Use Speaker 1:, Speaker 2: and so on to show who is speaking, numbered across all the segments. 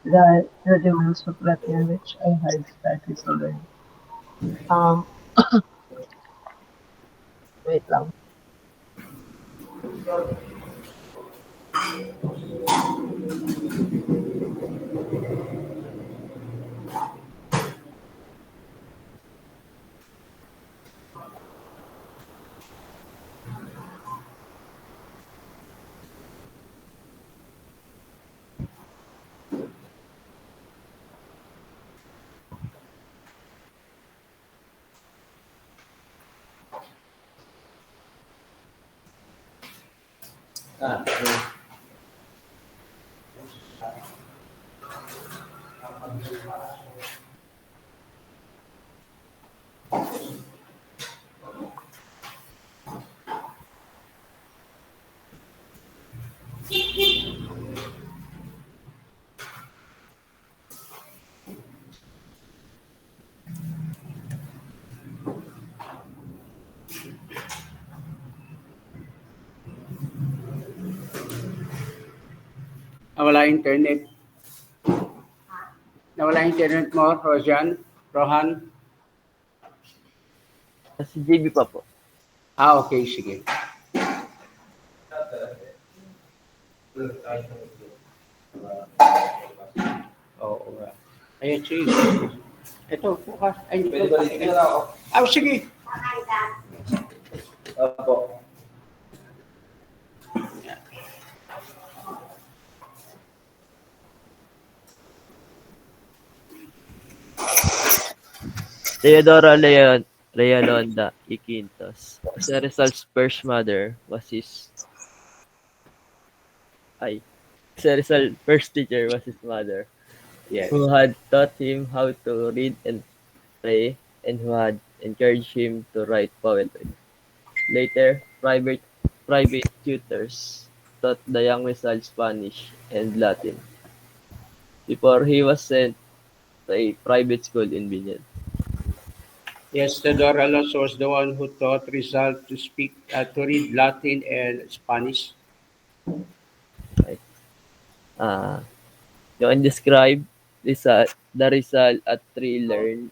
Speaker 1: The demands of Latin which I had started to learn. Um, wait lang.
Speaker 2: Nawala internet. Nawala internet mo, Roshan? Rohan?
Speaker 3: Si JB pa po.
Speaker 2: Okay, sige. Oo nga. Ayun, sige. Ito, bukas. Ay,
Speaker 4: Pwede ba dito na ako?
Speaker 2: sige.
Speaker 4: Opo.
Speaker 3: Teodora Leonda Iquintos. As a Rizal's first mother was his ay, as a Rizal's first teacher was his mother,
Speaker 2: Yes.
Speaker 3: who had taught him how to read and pray, and who had encouraged him to write poetry. Later, private tutors taught the young Rizal Spanish and Latin before he was sent to a private school in Binyan.
Speaker 2: Yes, Theodore Alonso was the one who taught Rizal to speak, to read Latin and Spanish.
Speaker 3: Right? Uh, you can describe the Rizal at 3 learned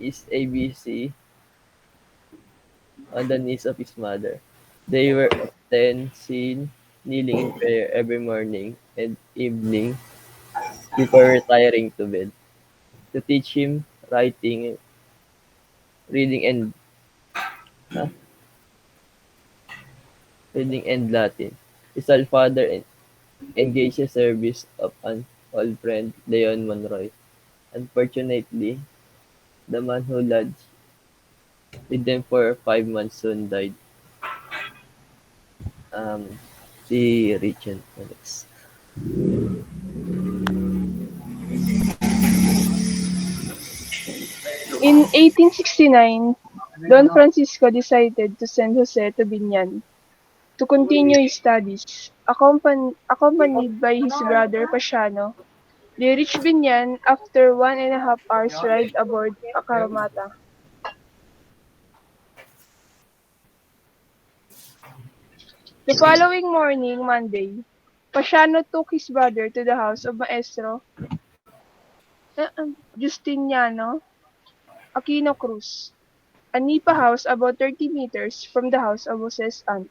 Speaker 3: is ABC on the knees of his mother. They were often seen kneeling in prayer every morning and evening before retiring to bed to teach him writing, reading, and huh? reading and Latin. His father engaged the service of an old friend, Leon Monroy. Unfortunately, the man who lodged with them for 5 months soon died. Um, si Richard Alex.
Speaker 5: In 1869, Don Francisco decided to send Jose to Binyan to continue his studies. Accompanied by his brother Pasiano, they reached Binyan after 1.5 hours ride aboard a Karamata. The following morning, Monday, Pasiano took his brother to the house of Maestro Justiniano Aquino Cruz, a nipa house about 30 meters from the house of Jose's aunt.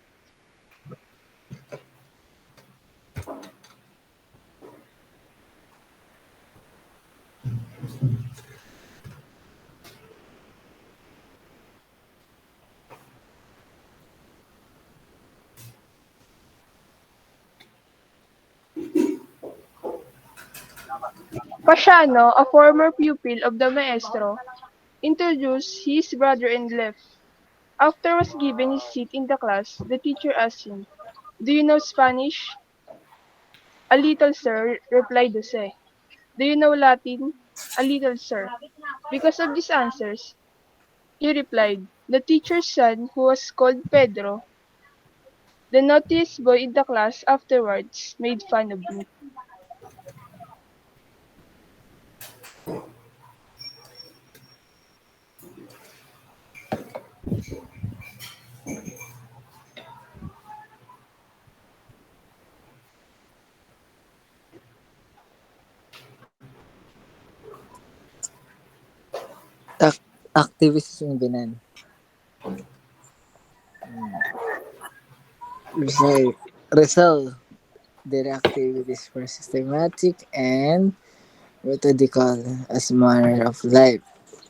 Speaker 5: Pasiano, a former pupil of the maestro, introduced his brother and left. After was given his seat in the class, the teacher asked him, "Do you know Spanish?" "A little, sir," replied Jose. "Do you know Latin?" "A little, sir." Because of these answers, he replied, the teacher's son, who was called Pedro, the naughtiest boy in the class, afterwards made fun of me.
Speaker 4: activities in Binan. Rizal, Rizal, their activities were systematic and methodical as manner of life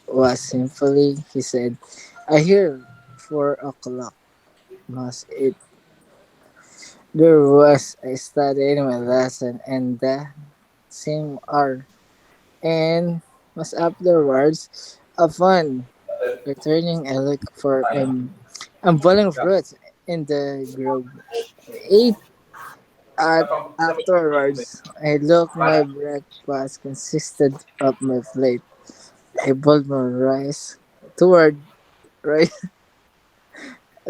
Speaker 4: was simply, he said, I hear 4 o'clock. Must it? There was a study in my lesson and the same hour, and was afterwards upon returning I look for a bowl of fruits in the grove. Ate at afterwards I look my breakfast consisted of my plate. I boiled my rice toward rice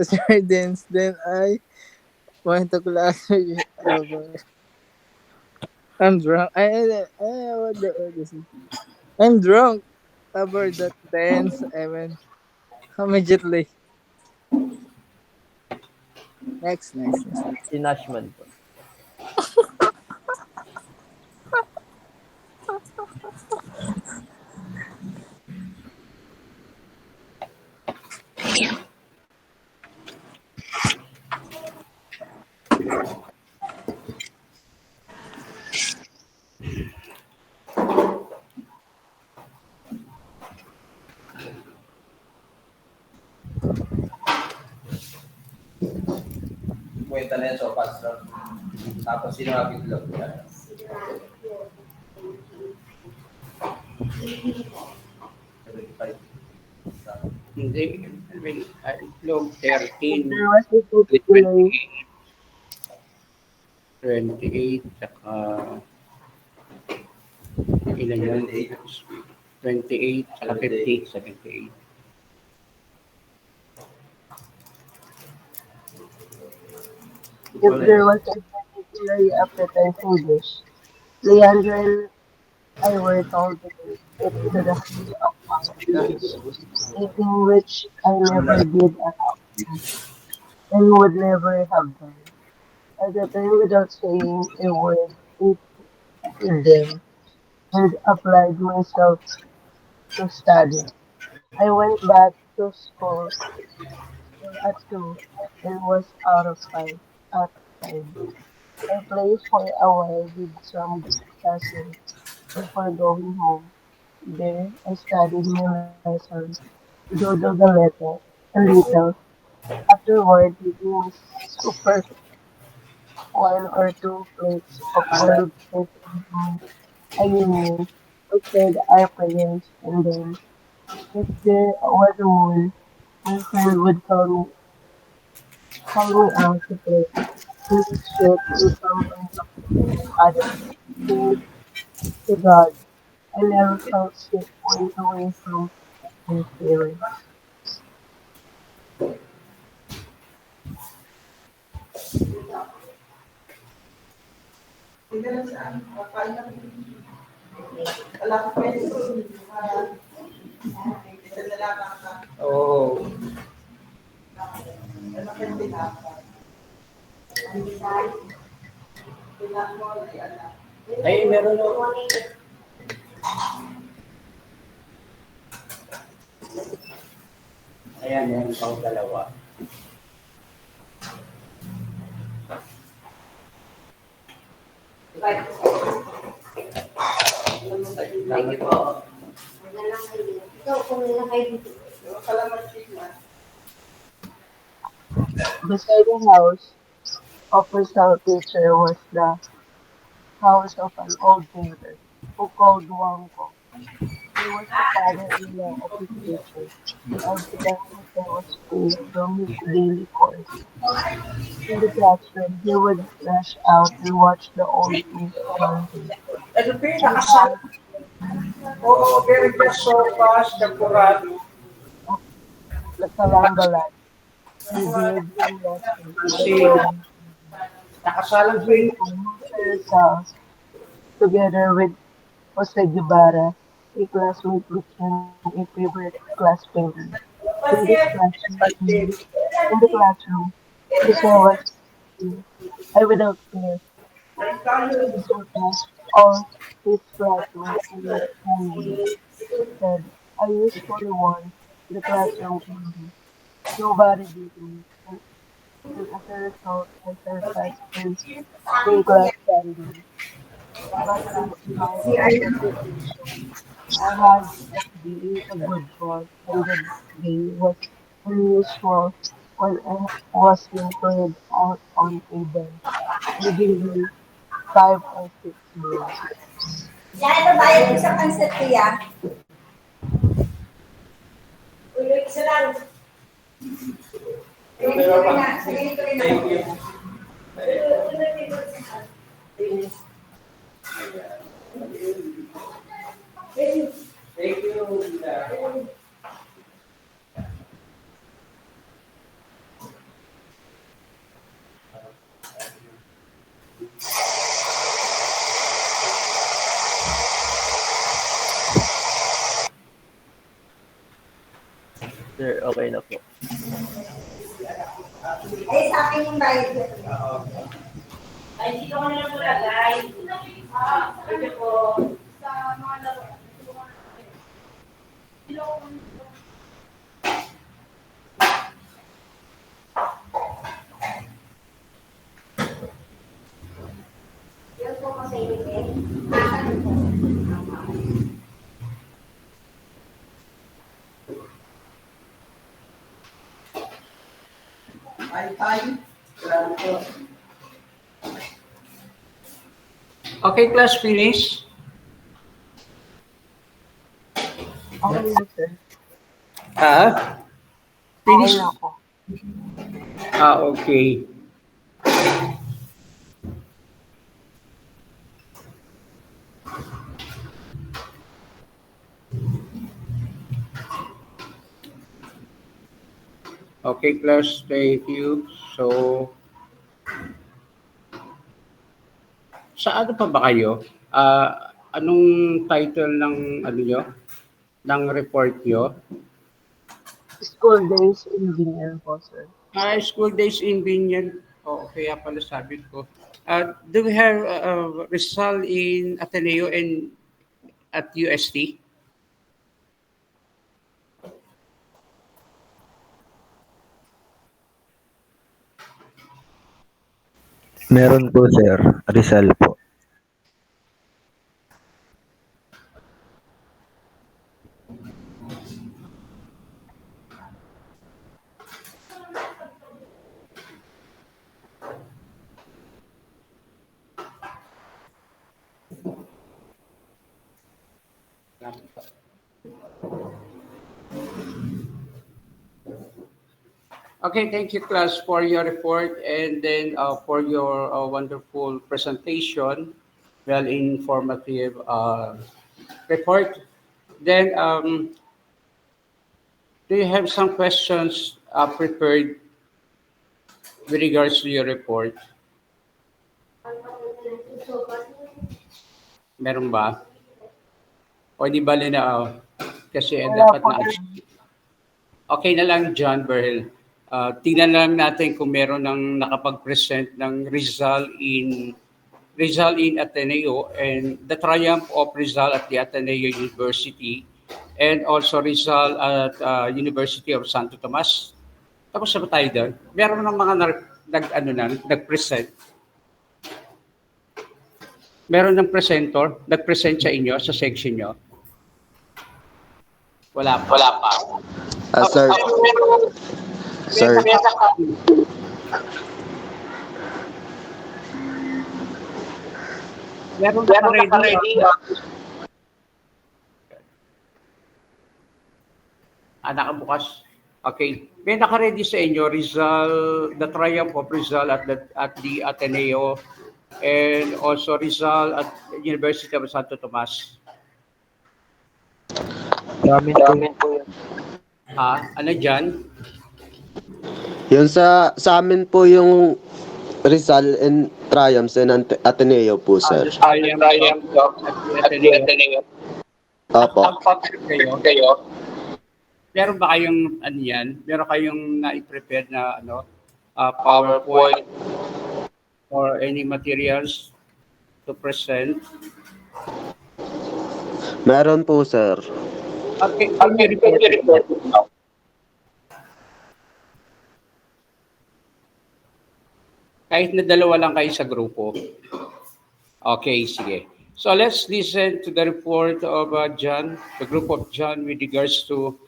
Speaker 4: sardines. Then I went to class with I'm drunk. What this is? I'm drunk. About that dance, I went immediately. Next.
Speaker 3: Si Nashman po.
Speaker 2: Kwenta na yan sa pastor. Tapos sino ang bitlog? Hindi. I mean, itlog
Speaker 1: If
Speaker 2: 13,
Speaker 1: there was a particular
Speaker 2: 28, 28, saka ilan yun? 28, saka 50, 78.
Speaker 1: if there was a particularly appetizing dish, Leandro and I were told to take it to the house of pastors, eating which I never did at all and would never have done. At the time, without saying a word, ate with them and applied myself to study. I went back to school at 2 and was out of 5. I played for a while with some cousins before going home. There, I studied my lesson, doodled a little. Afterward, eating my super 1 or 2 plates of boiled fish and a union, I said our prayers, and then, if there was a moon, my friend would call me out to play in the street with some others. Thanks to God, I never felt sick going away from my parents.
Speaker 2: Oh, ay meron ako. Ayan, meron pa akong dalawa. Thank you po.
Speaker 1: Beside the house of her scout teacher was the house of an old painter who called Wangko. He was the father-in-law of his teacher, and every time Jose was free from his daily course in the classroom, he would rush out and watch the old things around him.
Speaker 2: Ito po yung nakasal.
Speaker 1: Sometimes
Speaker 2: Oo, very just so fast, temporary.
Speaker 1: of the Kalangalan revered him resting in
Speaker 2: Kasi
Speaker 1: foreign.
Speaker 2: nakasalang po
Speaker 1: Even
Speaker 2: yun.
Speaker 1: Mr. Rizal, together with Jose Guevara, a classmate, became a favorite class painter. In this in the classroom, Jose was I without fear. He surpassed all his classmates in his homework. He said, I usually won the classroom ended. Nobody beat me, and as a result, I surpassed in class standing. But despite the reputation I had of being a good boy, and the day was unusual when I was being played out on a bench, leaving 5 or 6 boys.
Speaker 6: Yan, ito bayad ko sa pansit kuya. Ulo, isa lang. Sabihin ko rin na. Thank you.
Speaker 3: Sir, okay na po.
Speaker 6: Ay, sa akin yung bayad ko. Ay, dito ko na lang mula, guys. Ito po. Sa mga laro. Yan po kasi yung
Speaker 2: Okay, class, finish.
Speaker 1: Okay na, sir.
Speaker 2: Ah,
Speaker 1: Okay
Speaker 2: finish.
Speaker 1: na ako.
Speaker 2: Okay. Okay, class, thank you. So, sa ano pa ba kayo? Anong title ng ano nyo? Ng report nyo?
Speaker 1: School days in Binyan po, sir.
Speaker 2: School days in Binyan. Oh, kaya pala sabi ko. Do we have Rizal in Ateneo and at UST?
Speaker 7: Meron po sir, Rizal po.
Speaker 2: Okay, thank you, class, for your report and then for your wonderful presentation, well informative report. Then, do you have some questions prepared with regards to your report? Meron ba? O di bali na, kasi
Speaker 1: Wala
Speaker 2: dapat
Speaker 1: po,
Speaker 2: na.
Speaker 1: sir.
Speaker 2: Okay na lang, John Berhel. Tingnan lang natin kung meron ng nakapag-present ng Rizal in Ateneo and the triumph of Rizal at the Ateneo University and also Rizal at University of Santo Tomas. Tapos na ba tayo doon? Meron ng mga nag-present. Meron ng presenter, nag-present sa inyo, sa section nyo? Wala pa. Wala pa.
Speaker 8: Sir, sir,
Speaker 2: Meron ka ready. Nakabukas. Okay. May naka-ready sa inyo, Rizal, the triumph of Rizal at the Ateneo and also Rizal at University of Santo Tomas.
Speaker 7: Sa amin po,
Speaker 2: Ano dyan?
Speaker 8: yun sa amin po yung Rizal and Triumphs and Ateneo po, sir.
Speaker 2: The triumph at the Ateneo.
Speaker 8: Opo.
Speaker 2: Ang pag-trip kayo, meron ba kayong ano yan? Meron kayong na-prepare na PowerPoint or any materials to present?
Speaker 8: Meron po, sir.
Speaker 2: Okay, can you report it? Kahit na dalawa lang kayo sa grupo. Okay, sige. So let's listen to the report of John, the group of John with regards to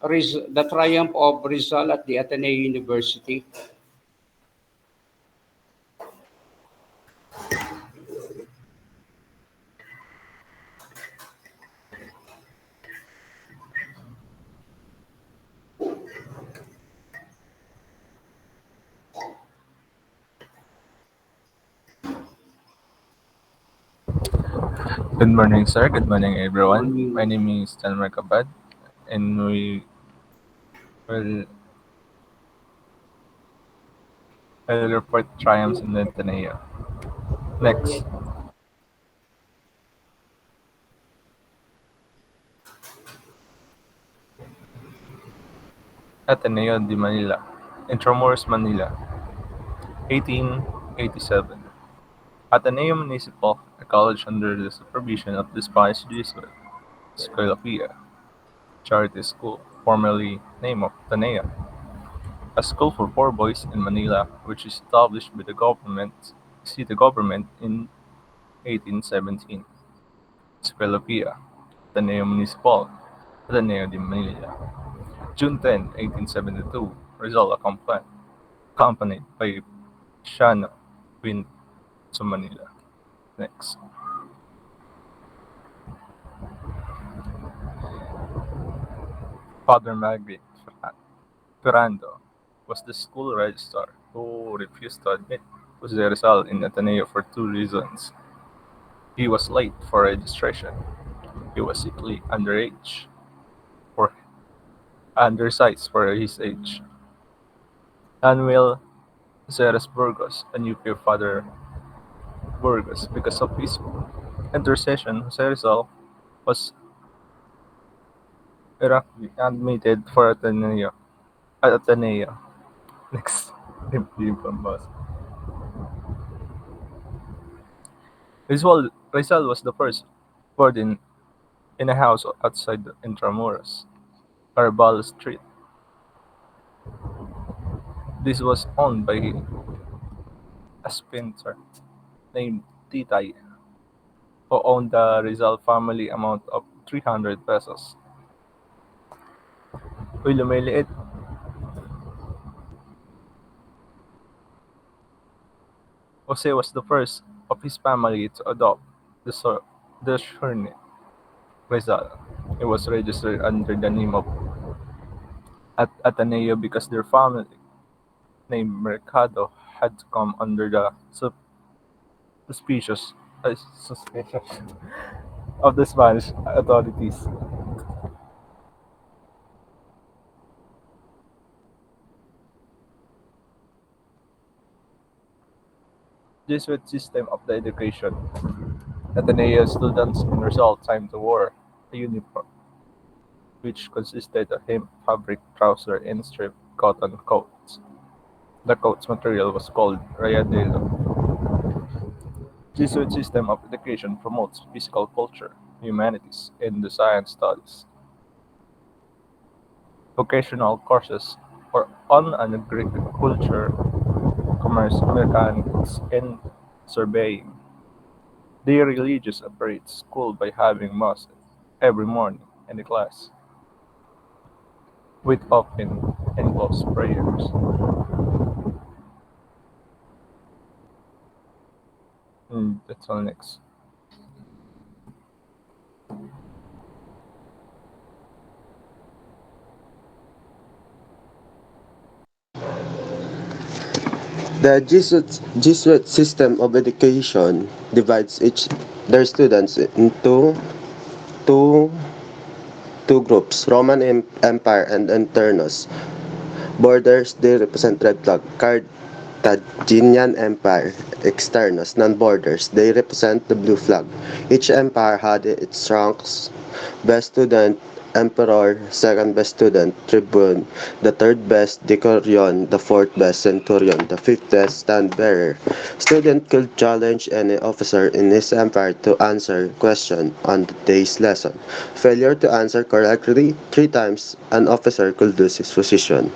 Speaker 2: the triumph of Rizal at the Ateneo University.
Speaker 9: Good morning, sir. Good morning, everyone. My
Speaker 2: Morning.
Speaker 9: name is Tanmar Kabad, and we will will report triumphs in the Ateneo. Next, Ateneo de Manila, Intramuros, Manila, 1887. Ateneo Municipal, a college under the supervision of the Spanish Jesuit Escuela charity school, formerly named Ateneo, a school for poor boys in Manila, which is established by city government in 1817. Escuela Ateneo Municipal, Ateneo de Manila. June 10, 1872, Rizal accompanied by Shano went to Manila. Next. Father Margaret Ferrando was the school registrar who refused to admit Jose Rizal in Ateneo for two reasons. He was late for registration. He was sickly underage or undersized for his age. Manuel Ceres Burgos, a new peer Father Burgos, because of his intercession, Jose Rizal was admitted for Ateneo. Next. Boss. Rizal was the first born in a house outside Intramuros, Arbal Street. This was owned by a spinster named Titay, who owned the Rizal family amount of 300 pesos. Uy, lumiliit. Jose was the first of his family to adopt the, the surname Rizal. It was registered under the name of Ateneo because their family name Mercado had come under the suspicious suspicious of the Spanish authorities. Jesuit system of the education. Ateneo students in Rizal time to wear a uniform, which consisted of hemp fabric trouser and striped cotton coats. The coat's material was called rayadelo. Jesuit system of education promotes physical culture, humanities, and the science studies. Vocational courses for on agriculture, commerce, mechanics, and surveying. The religious operates school by having mass every morning in the class, with open and closed prayers. That's all next.
Speaker 8: The Jesuit system of education divides each their students into two two groups, Roman Empire and Internos. Borders, they represent red flag. Carthaginian Empire, externos, non-borders, they represent the blue flag. Each empire had its ranks: best student, emperor; second best student, tribune; the third best, decurion; the fourth best, centurion; the fifth best, stand-bearer. Student could challenge any officer in his empire to answer question on the day's lesson. Failure to answer correctly three times, an officer could lose his position.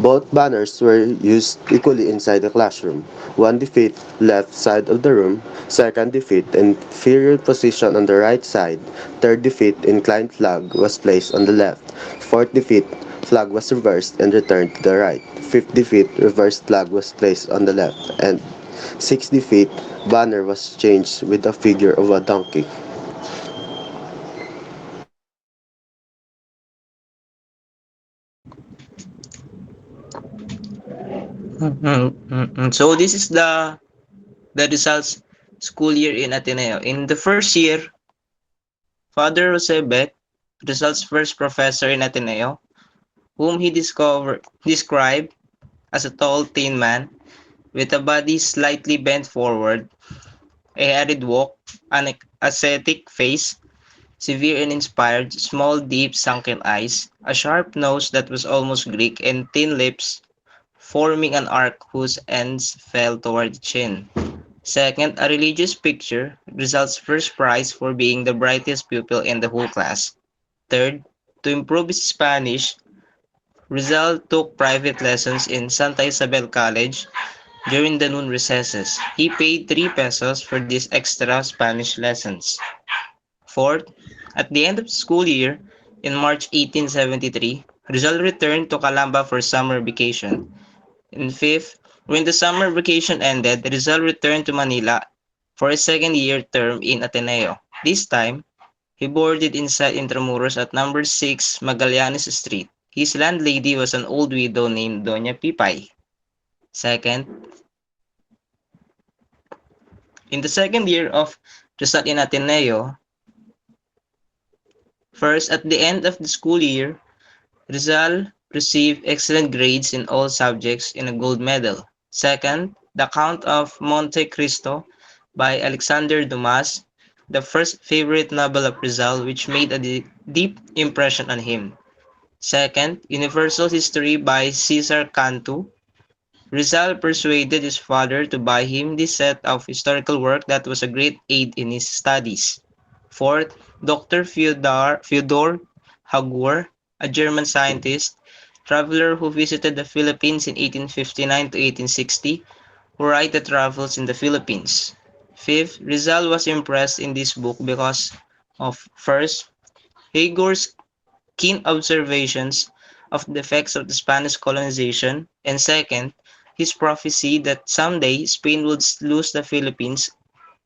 Speaker 8: Both banners were used equally inside the classroom. One defeat left side of the room, second defeat inferior position on the right side, third defeat inclined flag was placed on the left, fourth defeat flag was reversed and returned to the right, fifth defeat reversed flag was placed on the left, and sixth defeat banner was changed with a figure of a donkey.
Speaker 10: So this is the results school year in Ateneo. In the first year, Father Jose Beck, Rizal's first professor in Ateneo, whom he described as a tall, thin man with a body slightly bent forward, a arid walk, an ascetic face, severe and inspired, small, deep, sunken eyes, a sharp nose that was almost Greek, and thin lips forming an arc whose ends fell toward the chin. Second, a religious picture, Rizal's first prize for being the brightest pupil in the whole class. Third, to improve his Spanish, Rizal took private lessons in Santa Isabel College during the noon recesses. He paid 3 pesos for these extra Spanish lessons. Fourth, at the end of the school year, in March 1873, Rizal returned to Calamba for summer vacation. And fifth, when the summer vacation ended, Rizal returned to Manila for a second year term in Ateneo. This time, he boarded inside Intramuros at number 6 Magallanes Street. His landlady was an old widow named Doña Pipay. Second, in the second year of Rizal in Ateneo, first, at the end of the school year, Rizal received excellent grades in all subjects and a gold medal. Second, The Count of Monte Cristo by Alexander Dumas, the first favorite novel of Rizal which made a deep impression on him. Second, Universal History by Cesar Cantu. Rizal persuaded his father to buy him this set of historical work that was a great aid in his studies. Fourth, Dr. Fyodor Hagur, a German scientist, traveler who visited the Philippines in 1859 to 1860, who write the travels in the Philippines. Fifth, Rizal was impressed in this book because of first, Hagor's keen observations of the effects of the Spanish colonization, and second, his prophecy that someday Spain would lose the Philippines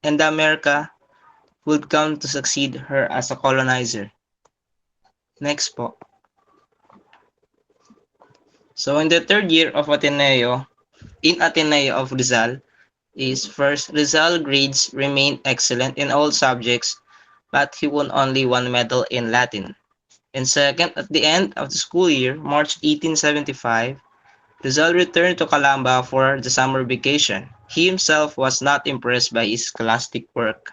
Speaker 10: and America would come to succeed her as a colonizer. Next po. So in the third year of Ateneo of Rizal, is first, Rizal grades remained excellent in all subjects, but he won only one medal in Latin. And second, at the end of the school year, March 1875, Rizal returned to Calamba for the summer vacation. He himself was not impressed by his scholastic work.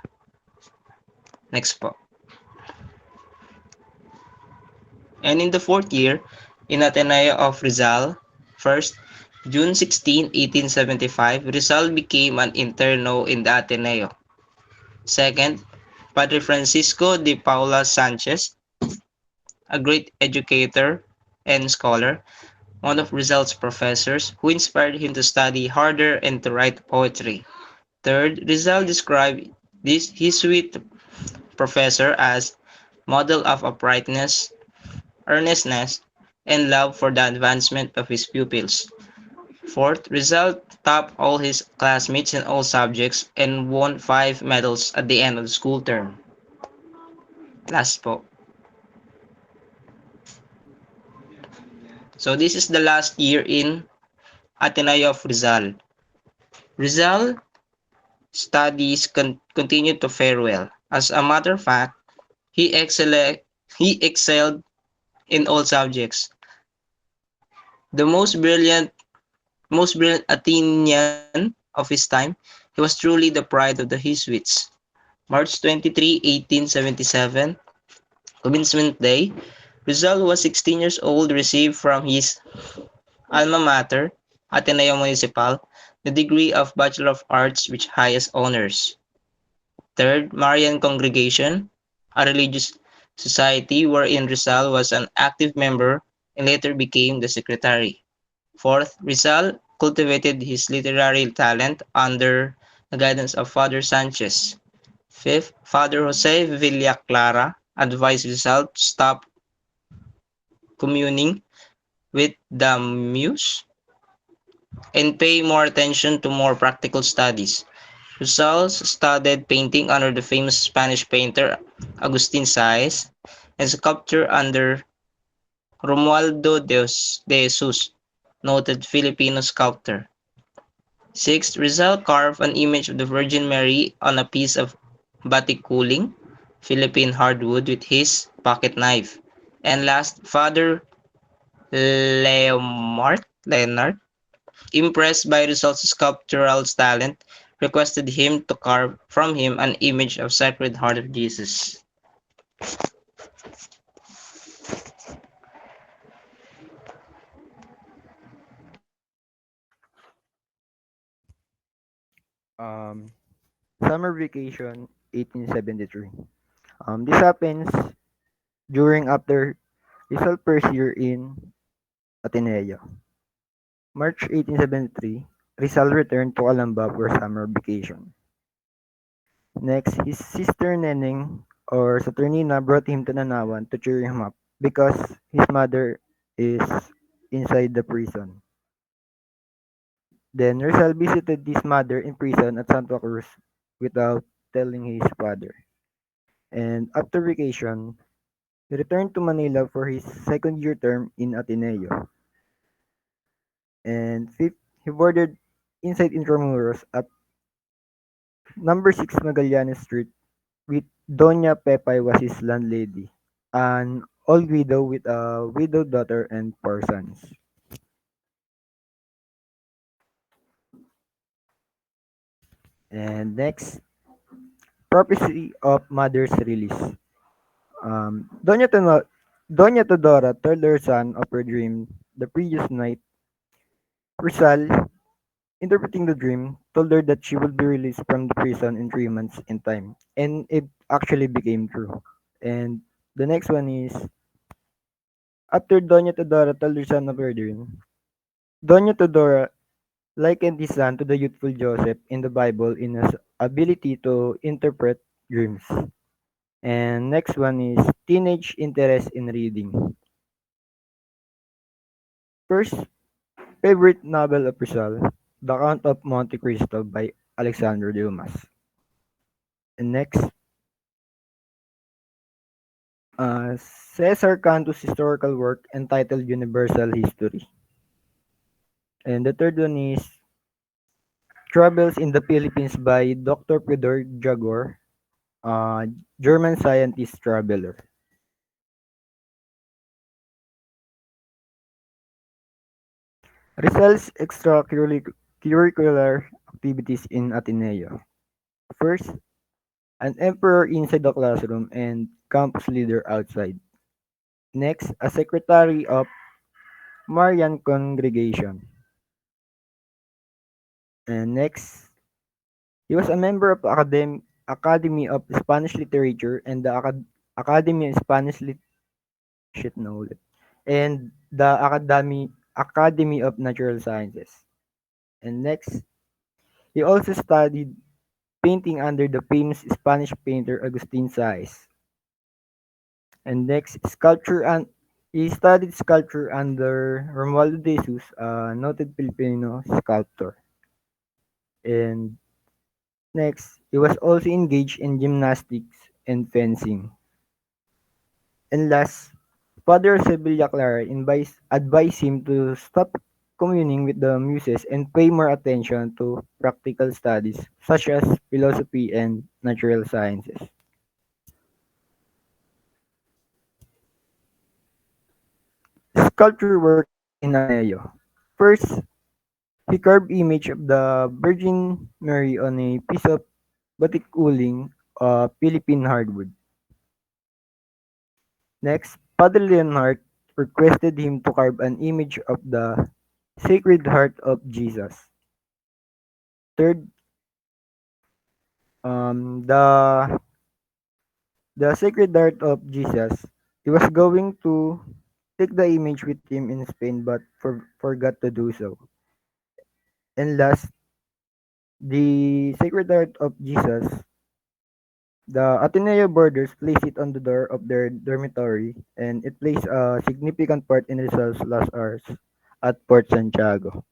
Speaker 10: Next po. And in the fourth year, in Ateneo of Rizal, first, June 16, 1875, Rizal became an interno in the Ateneo. Second, Padre Francisco de Paula Sanchez, a great educator and scholar, one of Rizal's professors, who inspired him to study harder and to write poetry. Third, Rizal described his sweet professor as model of uprightness, earnestness, and love for the advancement of his pupils. Fourth, Rizal topped all his classmates in all subjects and won 5 medals at the end of the school term. Last po. So this is the last year in Ateneo of Rizal. Rizal studies continued to fare well. As a matter of fact, he excelled, he excelled in all subjects. The most brilliant Athenian of his time, he was truly the pride of the Jesuits. March 23, 1877, commencement day, Rizal, who was 16 years old, received from his alma mater, Ateneo Municipal, the degree of Bachelor of Arts with highest honors. Third, Marian Congregation, a religious society wherein Rizal was an active member and later became the secretary. Fourth, Rizal cultivated his literary talent under the guidance of Father Sanchez. Fifth, Father Jose Villaclara advised Rizal to stop communing with the muse and pay more attention to more practical studies. Rizal studied painting under the famous Spanish painter Agustin Saez and sculpture under Romualdo de Jesus, noted Filipino sculptor. Sixth, Rizal carved an image of the Virgin Mary on a piece of batikuling, Philippine hardwood, with his pocket knife. And last, Father Leonard, impressed by Rizal's sculptural talent, requested him to carve from him an image of Sacred Heart of Jesus.
Speaker 7: Um, Summer vacation, 1873. This happens during after Rizal first year in Ateneo. March 1873, Rizal returned to Calamba for summer vacation. Next, his sister Neneng or Saturnina brought him to Nanawan to cheer him up because his mother is inside the prison. Then Rizal visited his mother in prison at Santa Cruz without telling his father. And after vacation, he returned to Manila for his second year term in Ateneo. And fifth, he boarded inside Intramuros at number 6 Magallanes Street with Doña Pepay was his landlady, an old widow with a widowed daughter and four sons. And next, prophecy of mother's release. Doña Todora told her son of her dream the previous night. Rizal, interpreting the dream, told her that she would be released from the prison in 3 months in time. And it actually became true. And the next one is, after Doña Todora told her son of her dream, Doña Todora likened his son to the youthful Joseph in the Bible in his ability to interpret dreams. And next one is teenage interest in reading. First, favorite novel of Rizal, The Count of Monte Cristo by Alexander Dumas. And next, Cesar Cantu's historical work entitled Universal History. And the third one is Travels in the Philippines by Dr. Fedor Jagor, uh, German scientist traveler. Rizal's extracurricular activities in Ateneo. First, an emperor inside the classroom and campus leader outside. Next, a secretary of Marian congregation. And next, he was a member of Academy of Spanish Literature and the Academy of Spanish Shit, no, and the Academy of Natural Sciences. And next, he also studied painting under the famous Spanish painter Agustin Saez. And next, sculpture and he studied sculpture under Romualdo de Jesus, a noted Filipino sculptor. And next, he was also engaged in gymnastics and fencing. And last, Father Sevilla Clara advised him to stop communing with the muses and pay more attention to practical studies such as philosophy and natural sciences. Sculpture work in Ateneo. First, he carved image of the Virgin Mary on a piece of batik uling, Philippine hardwood. Next, Padre Leonard requested him to carve an image of the Sacred Heart of Jesus. Third, the Sacred Heart of Jesus, he was going to took the image with him in Spain but forgot to do so. And last, the Sacred Heart of Jesus, the Ateneo boarders place it on the door of their dormitory, and it plays a significant part in Rizal's last hours at Port Santiago.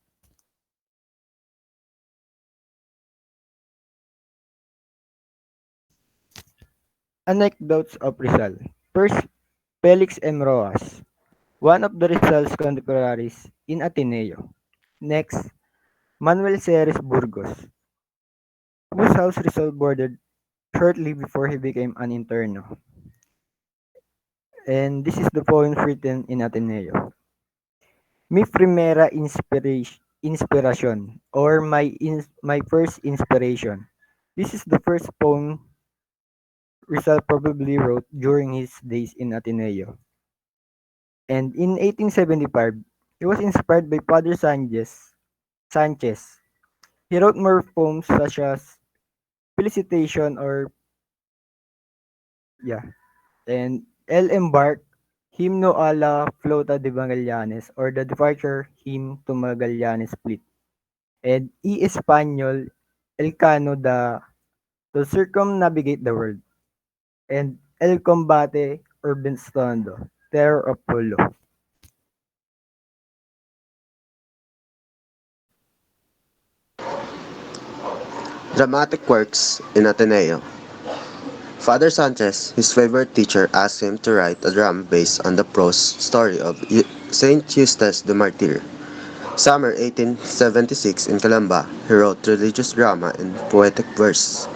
Speaker 7: Anecdotes of Rizal. First, Felix M. Roas, one of the Rizal's contemporaries in Ateneo. Next, Manuel Ceres Burgos, whose house Rizal boarded shortly before he became an interno. And this is the poem written in Ateneo. Mi primera inspiration, or my first inspiration. This is the first poem Rizal probably wrote during his days in Ateneo. And in 1875, he was inspired by Father Sanchez. He wrote more poems such as Felicitation or yeah, and El Embark, Himno a la Flota de Magallanes, or the Departure Hymn to Magallanes Fleet, and E. Espanyol, El Cano to Circumnavigate the World, and El Combate or Benstondo, Terror of Polo.
Speaker 8: Dramatic works in Ateneo. Father Sanchez, his favorite teacher, asked him to write a drama based on the prose story of Saint Eustace the Martyr. Summer 1876 in Calamba, he wrote religious drama in poetic verse.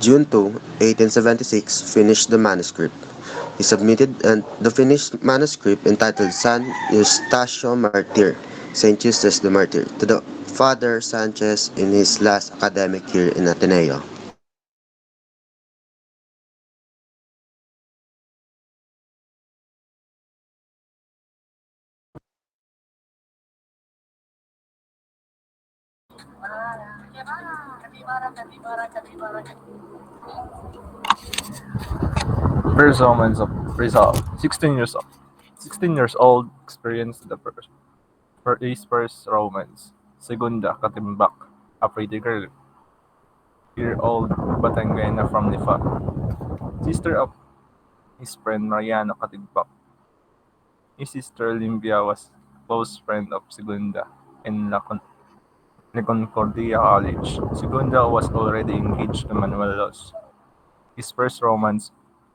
Speaker 8: June 2, 1876, finished the manuscript. He submitted the finished manuscript entitled San Eustacio Martyr, Saint Eustace the Martyr, to the Father Sanchez in his last academic year in Ateneo.
Speaker 9: First romance of Rizal. 16 years old, experienced his first romance. Segunda, Katimbak, a pretty girl. Year-old Batanguena from Lifa. Sister of his friend Mariano Katimbak. His sister Limbia was close friend of Segunda in La Concordia College. Segunda was already engaged to Manuel Los. His first romance,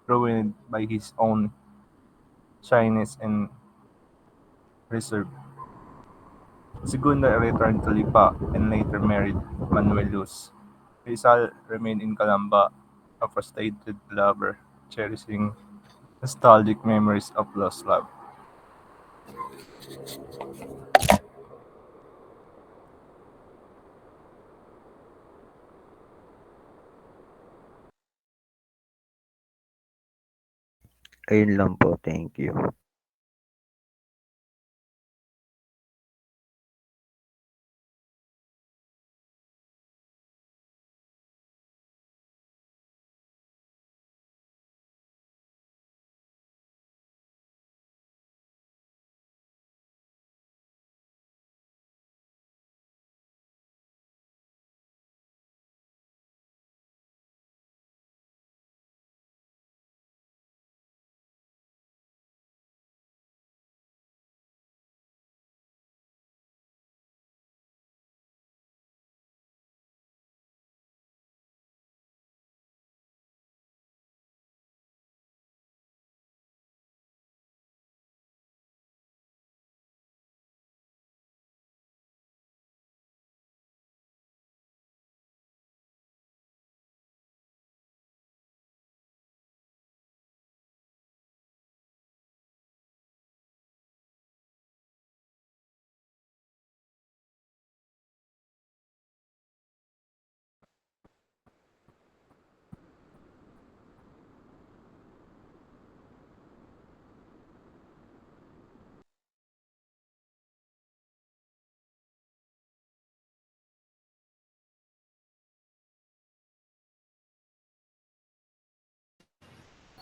Speaker 9: ruined by his own shyness and reserve. Segunda returned to Lipa and later married Manuel Luz. Rizal remained in Calamba, a frustrated lover, cherishing nostalgic memories of lost love.
Speaker 7: Ayun lang po, thank you.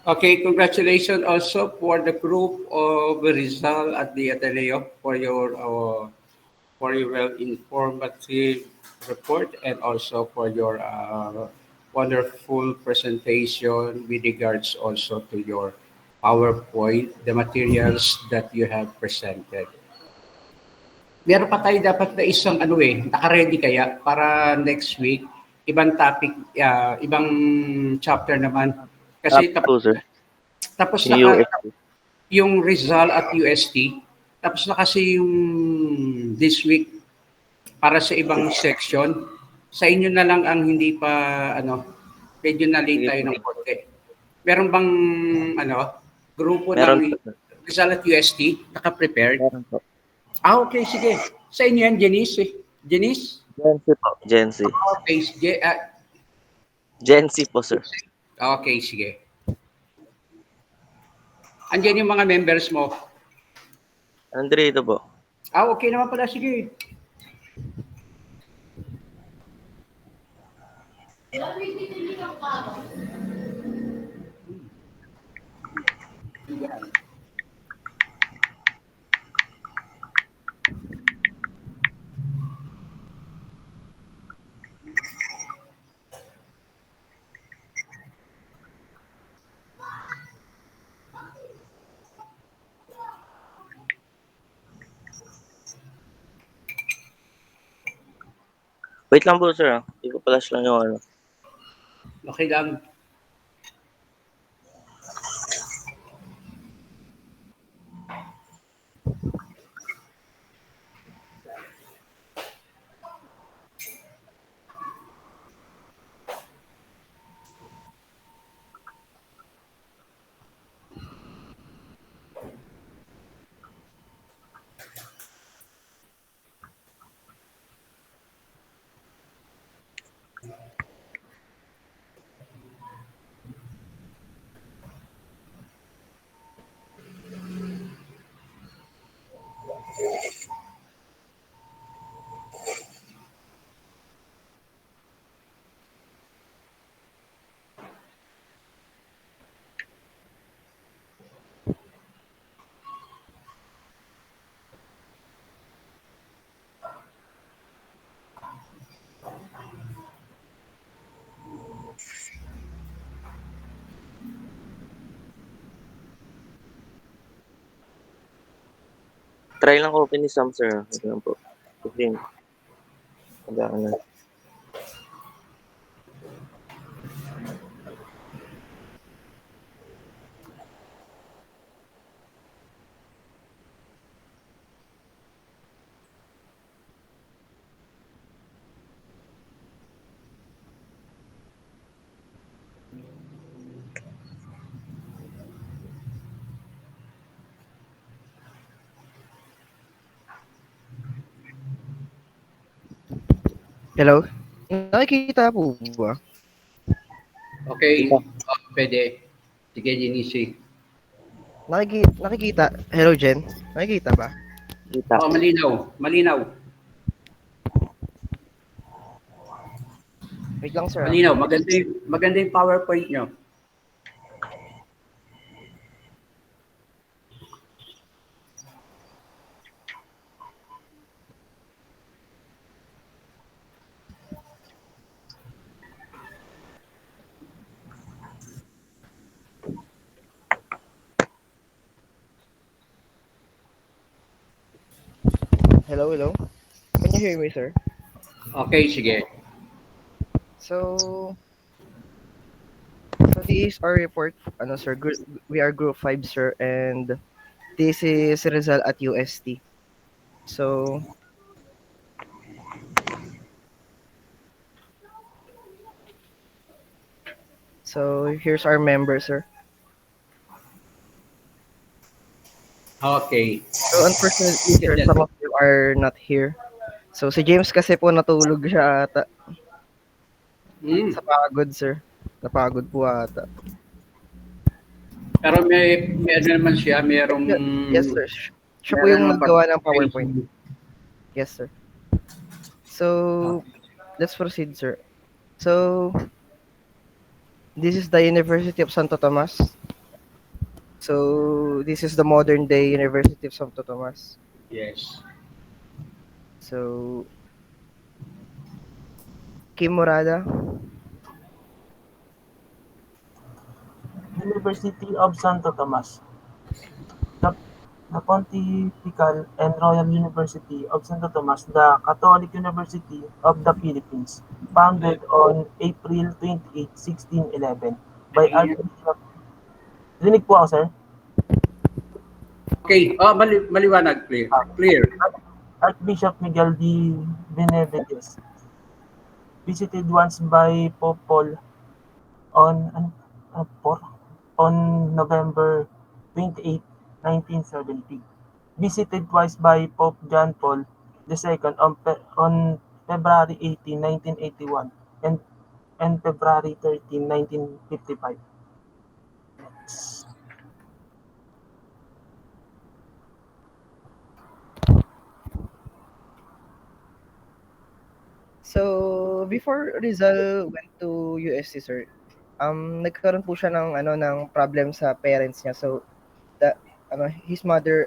Speaker 2: Okay, congratulations also for the group of Rizal at the Ateneo for your well informative report and also for your wonderful presentation with regards also to your PowerPoint, the materials that you have presented. Meron pa tayo dapat na isang ano naka-ready kaya para next week, ibang topic, ibang chapter naman. Kasi
Speaker 3: Topic po, sir.
Speaker 2: tapos na
Speaker 3: UST.
Speaker 2: yung Rizal at UST, tapos na kasi yung this week para sa ibang section. Sa inyo na lang ang hindi pa ano, medyo na-late
Speaker 3: Sige
Speaker 2: tayo
Speaker 3: po.
Speaker 2: ng konti. Meron bang ano, grupo
Speaker 3: Meron
Speaker 2: ng
Speaker 3: po, sir.
Speaker 2: Rizal at UST naka-prepared?
Speaker 3: Meron po.
Speaker 2: Okay, sige. Sa inyo yan, Janice. Janice?
Speaker 3: Gen Z po. Gen Z.
Speaker 2: Okay, sige.
Speaker 3: Gen Z po, sir.
Speaker 2: Okay, sige. Andiyan yung mga members mo.
Speaker 3: Andrito po.
Speaker 2: Okay naman pala. Sige.
Speaker 3: Wait lang po, sir. Hindi ko flash lang yung ano.
Speaker 2: Okay lang.
Speaker 3: Try lang open ni Sam, sir. Wait lang po. Okay. Handa ka na.
Speaker 7: Hello? Nakikita po ba?
Speaker 2: Okay.
Speaker 3: Kita.
Speaker 2: Pwede. Sige, Janice.
Speaker 7: Nakikita. Hello, Jen. Nakikita ba?
Speaker 3: Kita.
Speaker 2: Malinaw. Malinaw.
Speaker 7: Wait lang, sir.
Speaker 2: Malinaw. Maganda yung PowerPoint nyo.
Speaker 7: Hello, hello. Can you hear me, sir?
Speaker 2: Okay, sige.
Speaker 7: So, this is our report. Ano, sir? We are group 5, sir, and this is Rizal at UST. So, here's our member, sir.
Speaker 2: Okay.
Speaker 7: So, unfortunately, sir, some of you are not here. So, si James kasi po natulog siya ata. Sa pagod, sir. Napagod po ata.
Speaker 2: Pero may ano naman siya, merong...
Speaker 7: Yes, sir. Siya po yung naggawa ng PowerPoint. Yes, sir. So, let's proceed, sir. So, this is the University of Santo Tomas. So this is the modern day University of Santo Tomas.
Speaker 2: Yes.
Speaker 7: So Kim Morada.
Speaker 11: University of Santo Tomas, the, the Pontifical and Royal University of Santo Tomas, the Catholic University of the Philippines, founded on April 28, 1611 by Archbishop. Rinig po ako, sir.
Speaker 2: Okay. Maliwanag, clear.
Speaker 11: Ah,
Speaker 2: Clear.
Speaker 11: Archbishop Miguel de Benavides, visited once by Pope Paul on por, on November 28, 1970. Visited twice by Pope John Paul II on February 18, 1981 and February 13, 1955.
Speaker 7: So before Rizal went to USC, sir, nagkaroon po siya ng ng problem sa parents niya. So the his mother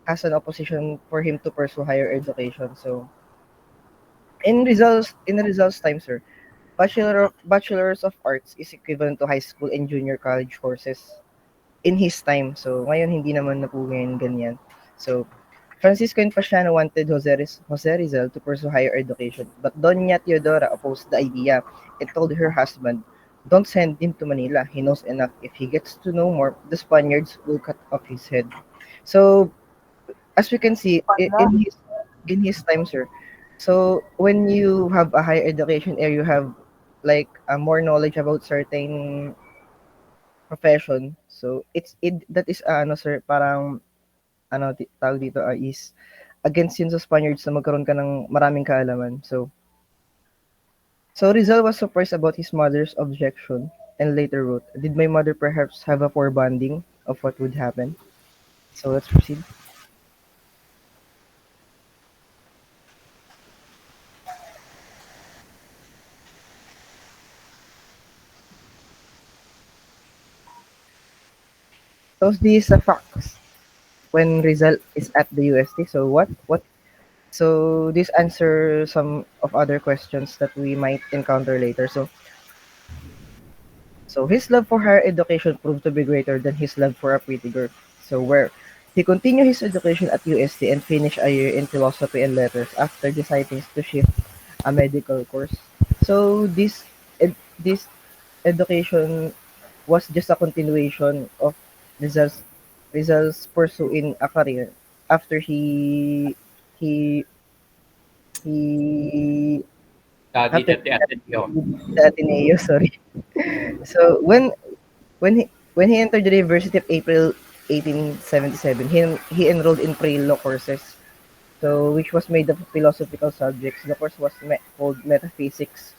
Speaker 7: has an opposition for him to pursue higher education. So in Rizal's time, sir, bachelor's of arts is equivalent to high school and junior college courses in his time. So ngayon hindi naman na po ngayon ganyan. So Francisco and Pasiano wanted Jose Rizal to pursue higher education, but Doña Teodora opposed the idea and told her husband, "Don't send him to Manila. He knows enough. If he gets to know more, the Spaniards will cut off his head." So as we can see in his time, sir. So when you have a higher education or you have like more knowledge about certain profession, so that is sir, parang tawag dito is against yun sa Spaniards na magkaroon ka ng maraming kaalaman. So Rizal was surprised about his mother's objection and later wrote, "Did my mother perhaps have a foreboding of what would happen?" So let's proceed. So these are facts when Rizal is at the UST. So what? So this answers some of other questions that we might encounter later. So his love for higher education proved to be greater than his love for a pretty girl. So where he continued his education at UST and finished a year in philosophy and letters after deciding to shift a medical course. So this education was just a continuation of Rizal's Rizal's pursuing a career after he he
Speaker 2: Studied
Speaker 7: after
Speaker 2: at the Ateneo.
Speaker 7: the Ateneo, sorry. So when he entered the University of April 1877, he enrolled in pre-law courses. So which was made of philosophical subjects. The course was called metaphysics.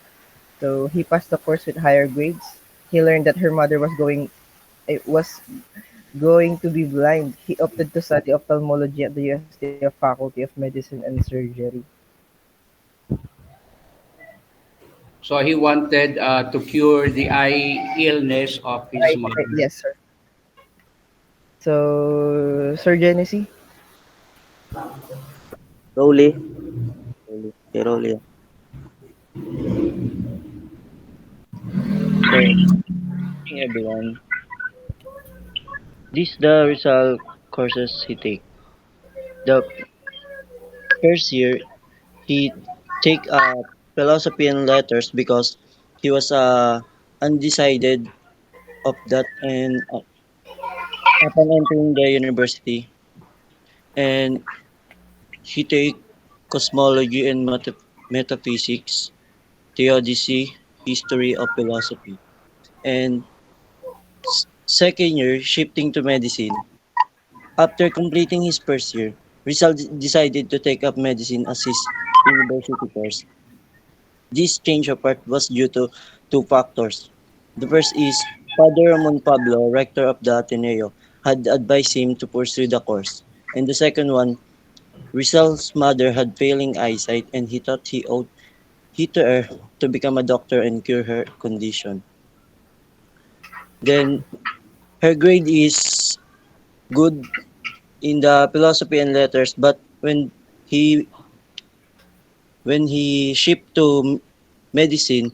Speaker 7: So he passed the course with higher grades. He learned that her mother was going to be blind. He opted to study ophthalmology at the University of Faculty of Medicine and Surgery.
Speaker 2: So he wanted to cure the eye illness of his
Speaker 7: Right, right,
Speaker 2: mother.
Speaker 7: yes, sir. So, Sir Genesee?
Speaker 3: Rolly. Rolly. Okay, Rolly. So, morning everyone. These the result courses he take. The first year he take philosophy and letters because he was undecided of that and upon entering the university and he take cosmology and metaphysics, theodicy, history of philosophy. And second year, shifting to medicine. After completing his first year, Rizal decided to take up medicine as his university course. This change of heart was due to two factors. The first is Father Ramon Pablo, rector of the Ateneo, had advised him to pursue the course. And the second one, Rizal's mother had failing eyesight and he thought he owed it to her to become a doctor and cure her condition. Then
Speaker 12: Her grade is good in the philosophy and letters, but he he shipped to medicine,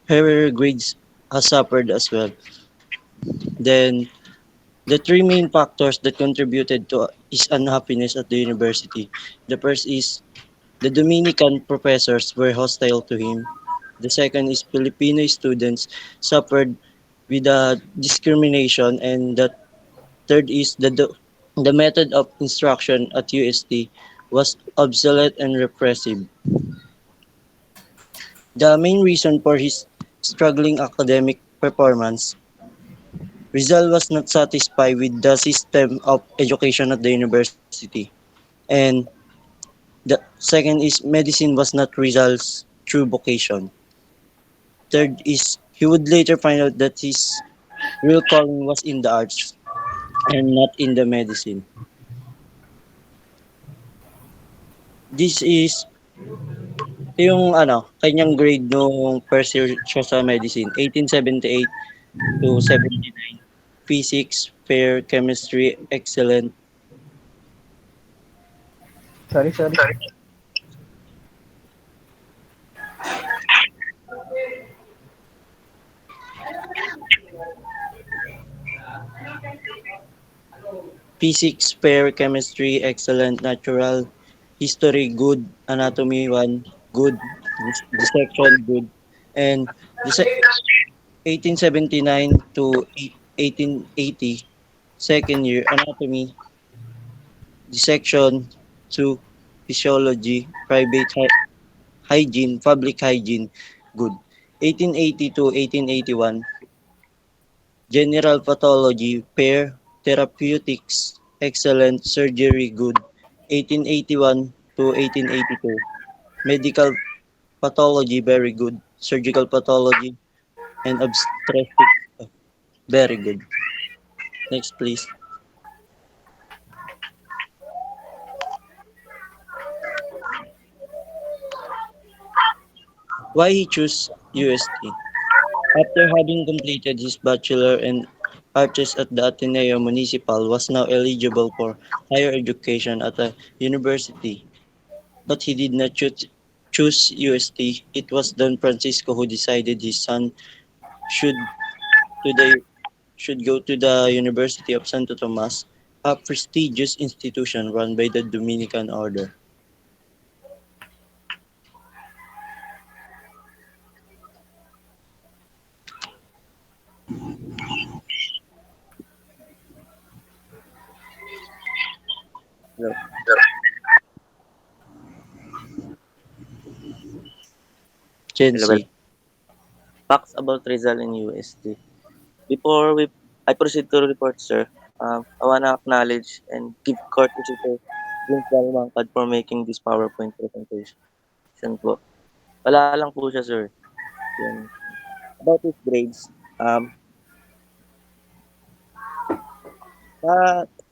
Speaker 12: her grades has suffered as well. Then the three main factors that contributed to his unhappiness at the university. The first is the Dominican professors were hostile to him. The second is Filipino students suffered with discrimination, and the third is the method of instruction at UST was obsolete and repressive. The main reason for his struggling academic performance, Rizal was not satisfied with the system of education at the university. And the second is medicine was not Rizal's true vocation. Third is he would later find out that his real calling was in the arts and not in the medicine. This is yung kanyang grade nung first year siya sa medicine, 1878 to 79. Physics, fair, chemistry, excellent.
Speaker 7: Sorry.
Speaker 12: Physics, fair, chemistry, excellent, natural, history, good, anatomy, 1, good, dissection, good, and the 1879 to 1880, second year, anatomy, dissection, 2, physiology, private hygiene, public hygiene, good. 1880 to 1881, general pathology, pair, therapeutics, excellent, surgery, good. 1881 to 1882, medical pathology, very good. Surgical pathology and obstetrics, very good. Next, please. Why he chose UST? After having completed his bachelor in arts at the Ateneo Municipal, was now eligible for higher education at a university, but he did not choose UST. It was Don Francisco who decided his son should to the should go to the University of Santo Tomas, a prestigious institution run by the Dominican Order. Hello. Gen
Speaker 3: Hello, well,
Speaker 12: Z. Facts about Rizal and UST. Before I proceed to report, sir, I wanna acknowledge and give courtesy to Rizal Mangkad for making this PowerPoint presentation po. Wala lang po siya, sir. Yun. About his grades, uh,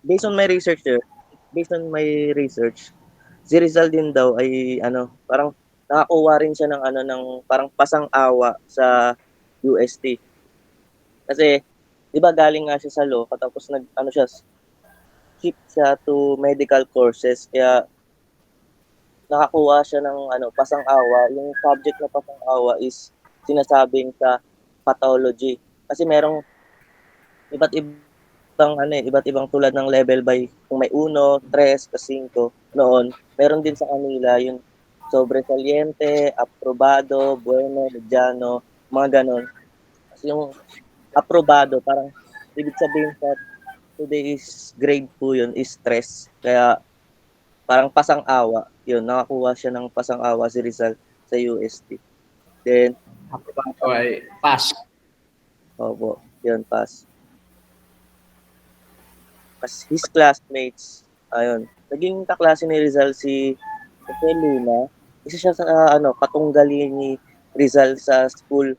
Speaker 12: based on my research, sir, based on my research, si Rizal din daw ay parang nakakuha rin siya ng ng parang pasang-awa sa UST. Kasi 'di ba galing nga siya sa law tapos siya skip siya to medical courses kaya nakakuha siya ng pasang-awa. Yung subject na pasang-awa is sinasabing sa pathology. Kasi merong iba't ibang tulad ng level by kung may 1, 3, 5 noon. Meron din sa kanila yung sobresaliente, aprobado, bueno, mediano, mga ganon. Kasi yung aprobado, parang ibig sabihin sa today's grade po yun is stress. Kaya parang pasang-awa. Yun, nakakuha siya ng pasang-awa si Rizal sa UST. Then,
Speaker 2: So I pass.
Speaker 12: opo, yun, pass. As his classmates, ayun, naging kaklase ni Rizal si Jose Luna. Isa siya sa katunggali ni Rizal sa school.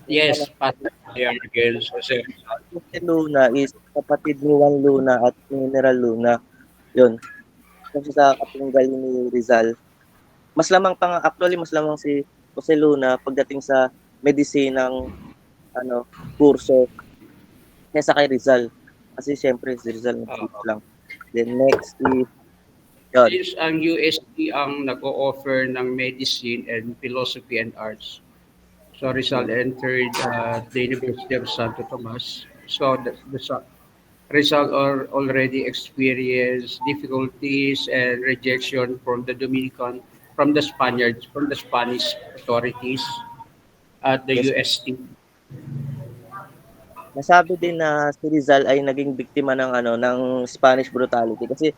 Speaker 2: Yes, pass here again. So, sir,
Speaker 12: Jose Luna is kapatid ni Juan Luna at General Luna. Yun, isa siya sa katunggali ni Rizal. Mas lamang si Jose Luna pagdating sa medicine ng kurso. kesa kay Rizal. Kasi siyempre si Rizal nag-switch
Speaker 2: Oo.
Speaker 12: lang. Then next is, yun,
Speaker 2: Since ang UST ang nag-o-offer ng medicine and philosophy and arts, so Rizal
Speaker 12: yun.
Speaker 2: entered the University of Santo Tomas. So Rizal already experienced difficulties and rejection from the Dominican, from the Spaniards, from the Spanish authorities at the
Speaker 12: Yes.
Speaker 2: UST.
Speaker 12: Nasabi din na si Rizal ay naging biktima ng ano, ng Spanish brutality kasi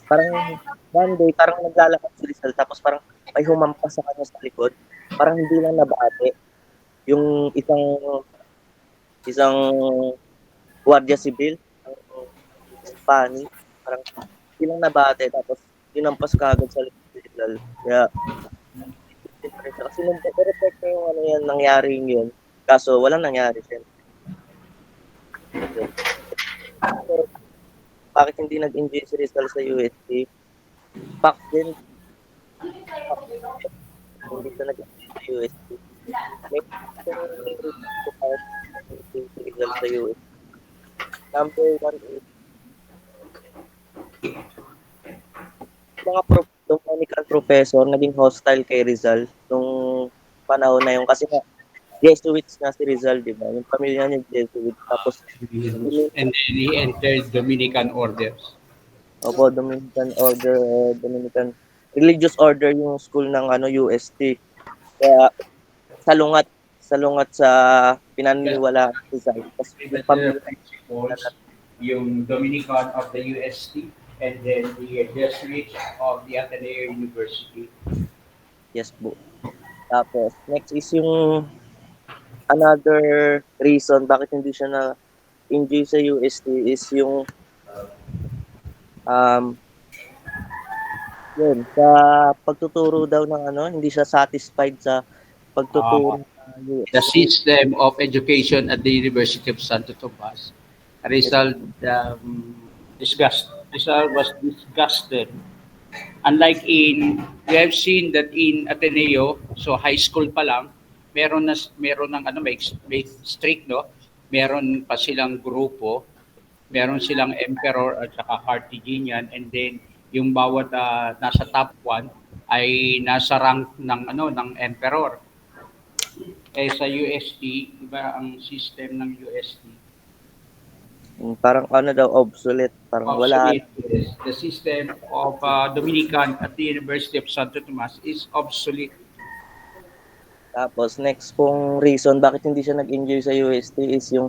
Speaker 12: parang one day parang naglalakad si Rizal tapos parang may humampas sa kanya sa likod. Parang hindi lang nabate yung isang isang gwardiya sibil ng Spanish. Parang hindi lang nabate tapos hinampas kaagad sa likod si Rizal. Kaya din pa rin siya. Kasi nag-report na yung ano yan, nangyaring yun. Kaso walang nangyari siya. Yun. Pero bakit hindi nag-enjoy si Rizal sa UST? Facts din, facts din. Hindi siya nag-enjoy sa UST. May kung reason kung bakit nag-enjoy si Rizal sa UST. Number one is, mga Dominican professor naging hostile kay Rizal nung panahon na yun. Kasi nga, Jesuits nga si Rizal, di ba? Yung pamilya niya Jesuits. Tapos,
Speaker 2: And then he entered Dominican orders.
Speaker 12: opo, Dominican order, Dominican religious order yung school ng ano UST. Kaya salungat salungat sa
Speaker 2: That,
Speaker 12: pinaniniwalaan ni Rizal. Tapos yung
Speaker 2: that's the
Speaker 12: pamilya
Speaker 2: principles, yung Dominican of the UST, and then the Jesuits of the Ateneo University.
Speaker 12: yes po. Tapos next is yung another reason bakit hindi siya na enjoy sa UST is yung um yun sa pagtuturo daw ng ano, hindi siya satisfied sa
Speaker 2: Uh,
Speaker 12: pagtuturo sa
Speaker 2: the
Speaker 12: UST.
Speaker 2: system of education at the University of Santo Tomas.
Speaker 12: Yes,
Speaker 2: Rizal Rizal was disgusted. Unlike we have seen that in Ateneo, so high school pa lang, meron ng ano may strict no, meron pa silang grupo, meron silang emperor at saka Carthaginian, and then yung bawat nasa top 1 ay nasa rank ng ano ng emperor. Eh sa UST, iba ang system ng UST.
Speaker 12: parang ano daw obsolete, parang wala.
Speaker 2: Obsolete. Yes. The system of Dominican at the University of Santo Tomas is obsolete.
Speaker 12: Tapos next pong reason bakit hindi siya nag-enjoy sa UST is yung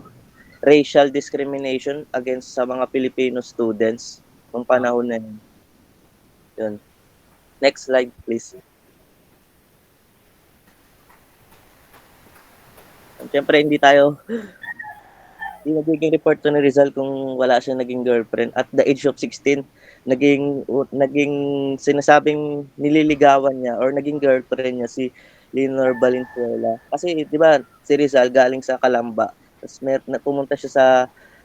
Speaker 12: racial discrimination against sa mga Filipino students nung
Speaker 2: Uh,
Speaker 12: panahon na yun. Yun. Next slide please. Siyempre hindi nagiging report to ni Rizal kung wala siya naging girlfriend. At the age of 16, naging sinasabing nililigawan niya or naging girlfriend niya si Leonor Valenzuela. Kasi 'di ba si Rizal galing sa Calamba. Tapos pumunta siya sa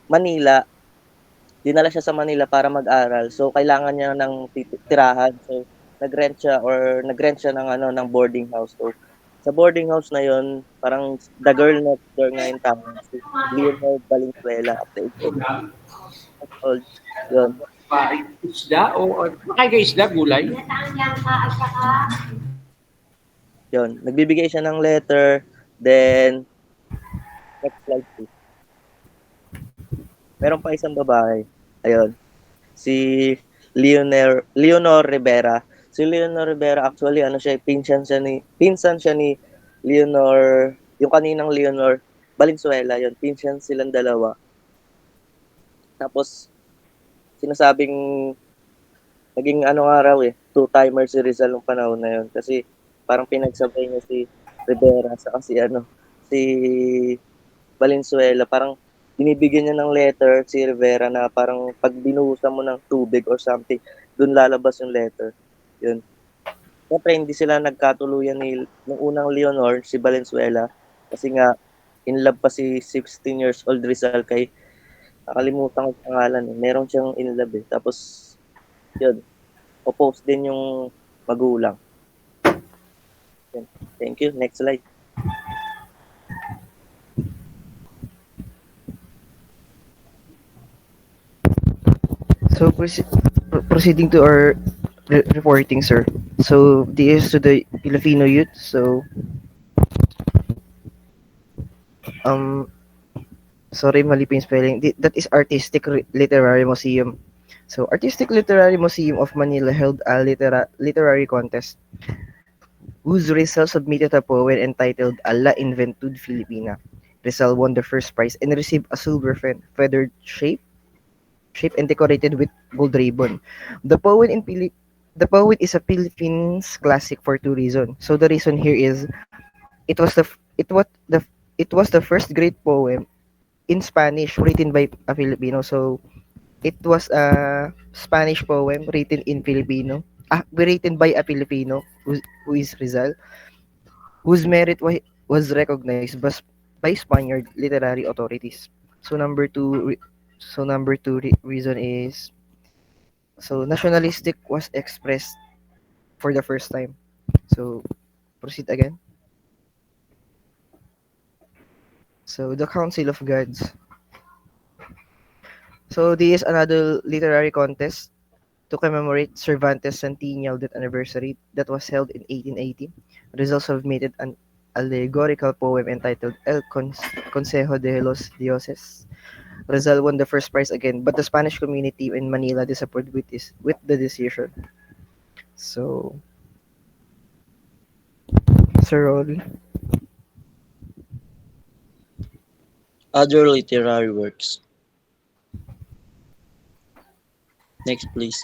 Speaker 12: Manila, dinala siya sa Manila para mag-aral. So kailangan niya ng tirahan. So nag-rent siya ng ano ng boarding house. So sa boarding house na yon, parang the girl next door nga yung tawag si Leonor Valenzuela at the age of
Speaker 2: Ulam,
Speaker 12: 6 old. Yun.
Speaker 2: isda o isda, gulay.
Speaker 12: Yun. Nagbibigay siya ng letter. Then, next slide please. Meron pa isang babae. Ayun. Si Leonor Rivera. Si Leonor Rivera actually ano siya, pinsan siya ni Leonor, yung kaninang Leonor Valenzuela, yun, pinsan silang dalawa. Tapos sinasabing naging ano nga raw two-timer si Rizal nung panahon na yun kasi parang pinagsabay niya si Rivera sa kasi ano si Valenzuela, parang binibigyan niya ng letter si Rivera na parang pag binuhusan mo ng tubig or something, dun lalabas yung letter. Yun. Siyempre, hindi sila nagkatuluyan ni nung unang Leonor, si Valenzuela, kasi nga, in love pa si 16 years old Rizal kay, nakalimutan ko yung pangalan Meron siyang in love Tapos, yun, oppose din yung magulang. Yun. Thank you. Next slide.
Speaker 7: So proceeding to our reporting, sir. So this is to the Filipino youth. So um sorry, mali po yung spelling. That is Literary Museum. So Artistic Literary Museum of Manila held a literary contest whose Rizal submitted a poem entitled Ala Inventud Filipina. Rizal won the first prize and received a silver feathered shape and decorated with gold ribbon. The poem in the poem is a Philippines classic for two reasons. So the reason here is it was the f- it was the first great poem in Spanish written by a Filipino. So it was a Spanish poem written in Filipino. Written by a Filipino who is Rizal, whose merit was recognized by Spaniard literary authorities. So number two reason is so nationalistic was expressed for the first time. So proceed again. So the Council of Gods. So this is another literary contest to commemorate Cervantes' centennial death anniversary that was held in 1880. Rizal submitted an allegorical poem entitled Consejo de los Dioses. Rizal won the first prize again, but the Spanish community in Manila disappointed with the decision. So, Sir Rolly.
Speaker 12: Other literary works. Next, please.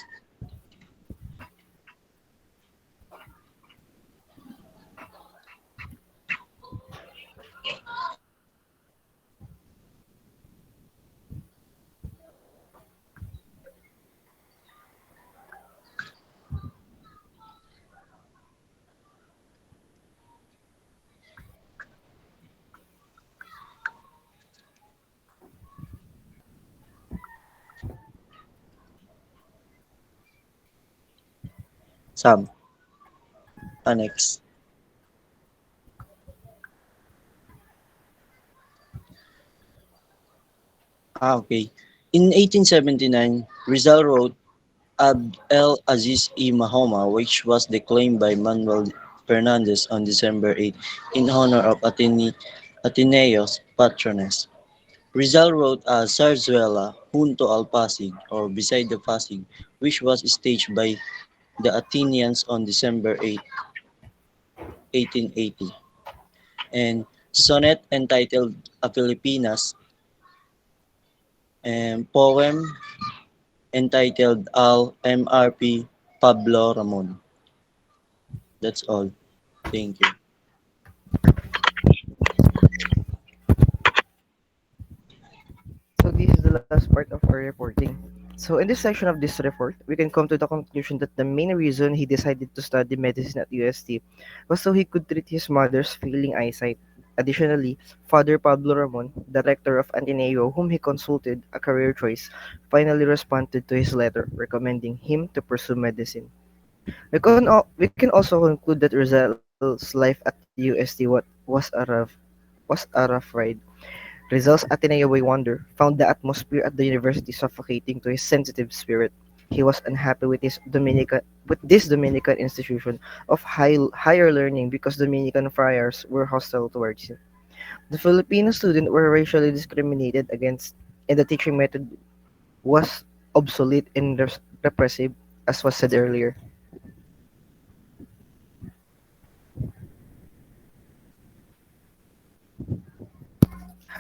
Speaker 12: Sam. Next. Okay. In 1879, Rizal wrote Abd el-Aziz e Mahoma, which was declaimed by Manuel Fernandez on December 8 in honor of Ateneo's patroness. Rizal wrote a zarzuela junto al Pasig, or beside the Pasig, which was staged by the Athenians on December 8, 1880, and sonnet entitled A Filipinas, and poem entitled Al MRP Pablo Ramon. That's all. Thank you.
Speaker 7: So this is the last part of our reporting. So in this section of this report, we can come to the conclusion that the main reason he decided to study medicine at UST was so he could treat his mother's failing eyesight. Additionally, Father Pablo Ramon, the rector of Ateneo, whom he consulted a career choice, finally responded to his letter recommending him to pursue medicine. We can also conclude that Rizal's life at UST was a rough ride. Rizal's Ateneo by Wonder found the atmosphere at the university suffocating to his sensitive spirit. He was unhappy with this Dominican institution of higher learning because Dominican friars were hostile towards him. The Filipino students were racially discriminated against, and the teaching method was obsolete and repressive, as was said earlier.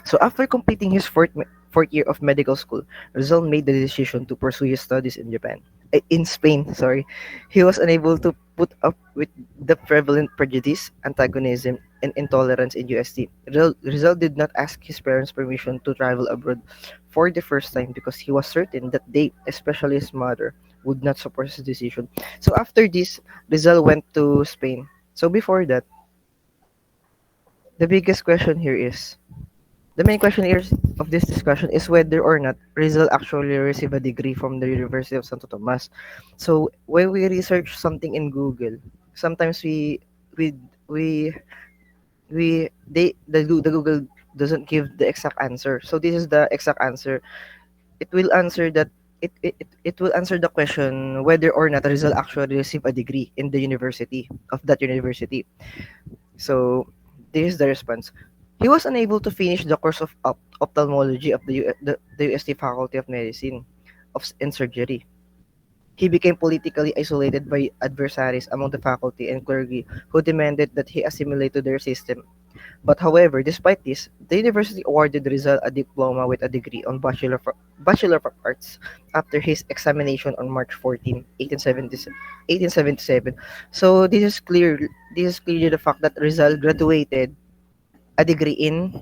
Speaker 7: So after completing his fourth year of medical school, Rizal made the decision to pursue his studies in Spain. Sorry, he was unable to put up with the prevalent prejudice, antagonism, and intolerance in UST. Rizal did not ask his parents' permission to travel abroad for the first time because he was certain that they, especially his mother, would not support his decision. So after this, Rizal went to Spain. So before that, the biggest question here is the main question here of this discussion is whether or not Rizal actually received a degree from the University of Santo Tomas. So when we research something in Google, sometimes we we the Google doesn't give the exact answer. So this is the exact answer. It will answer that it will answer the question whether or not Rizal actually received a degree in the university of that university. So this is the response. He was unable to finish the course of ophthalmology of the UST Faculty of Medicine and Surgery. He became politically isolated by adversaries among the faculty and clergy who demanded that he assimilate to their system. But however, despite this, the university awarded Rizal a diploma with a degree on Bachelor of Arts after his examination on March 14, 1877. So this is clearly the fact that Rizal graduated a degree in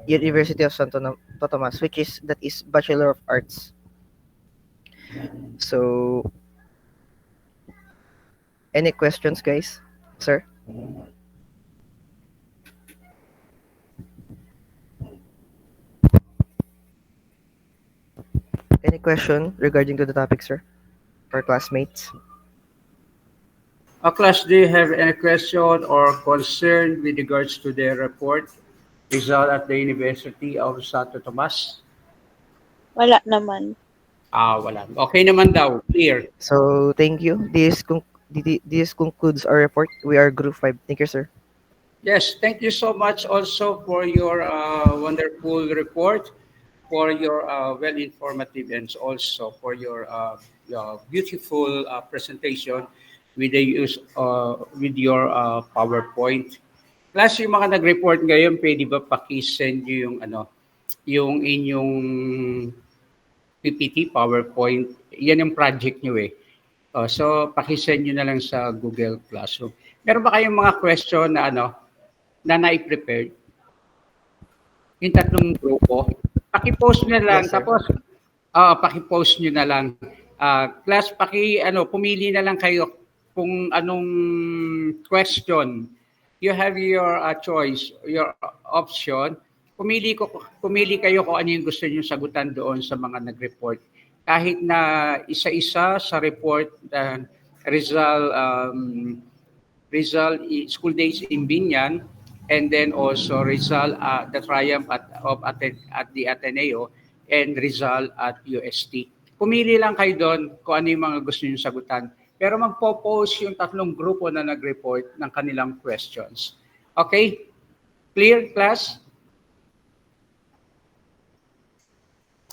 Speaker 7: University of Tomas, that is Bachelor of Arts. So any questions, guys? Sir? Any question regarding to the topic, sir? Or classmates?
Speaker 2: Class, do you have any question or concern with regards to the report result at the University of Santo Tomas?
Speaker 6: Wala naman.
Speaker 2: Wala. Okay naman daw. Clear.
Speaker 7: So thank you. This concludes our report. We are Group 5. Thank you, sir.
Speaker 2: Yes, thank you so much also for your wonderful report, for your well informative, and also for your beautiful presentation with the use with your PowerPoint. Plus, yung mga nag-report ngayon, pwede ba paki-send nyo yung inyong PPT, PowerPoint, yan yung project nyo eh. So, paki-send nyo na lang sa Google Classroom. Meron ba kayong mga question na nai-prepare? Yung tatlong grupo. Paki-post na lang,
Speaker 7: Yes, sir.
Speaker 2: tapos paki-post nyo na lang. Class, pumili na lang kayo kung anong question. You have your choice, your option. Pumili kayo kung ano yung gusto niyo sagutan doon sa mga nag-report. Kahit na isa-isa sa report, Rizal School Days in Binyan, and then also Rizal the Triumph at the Ateneo, and Rizal at UST. Pumili lang kayo doon kung ano yung mga gusto niyo sagutan. Pero magpo-post yung tatlong grupo na nag-report ng kanilang questions. Okay? Clear, class?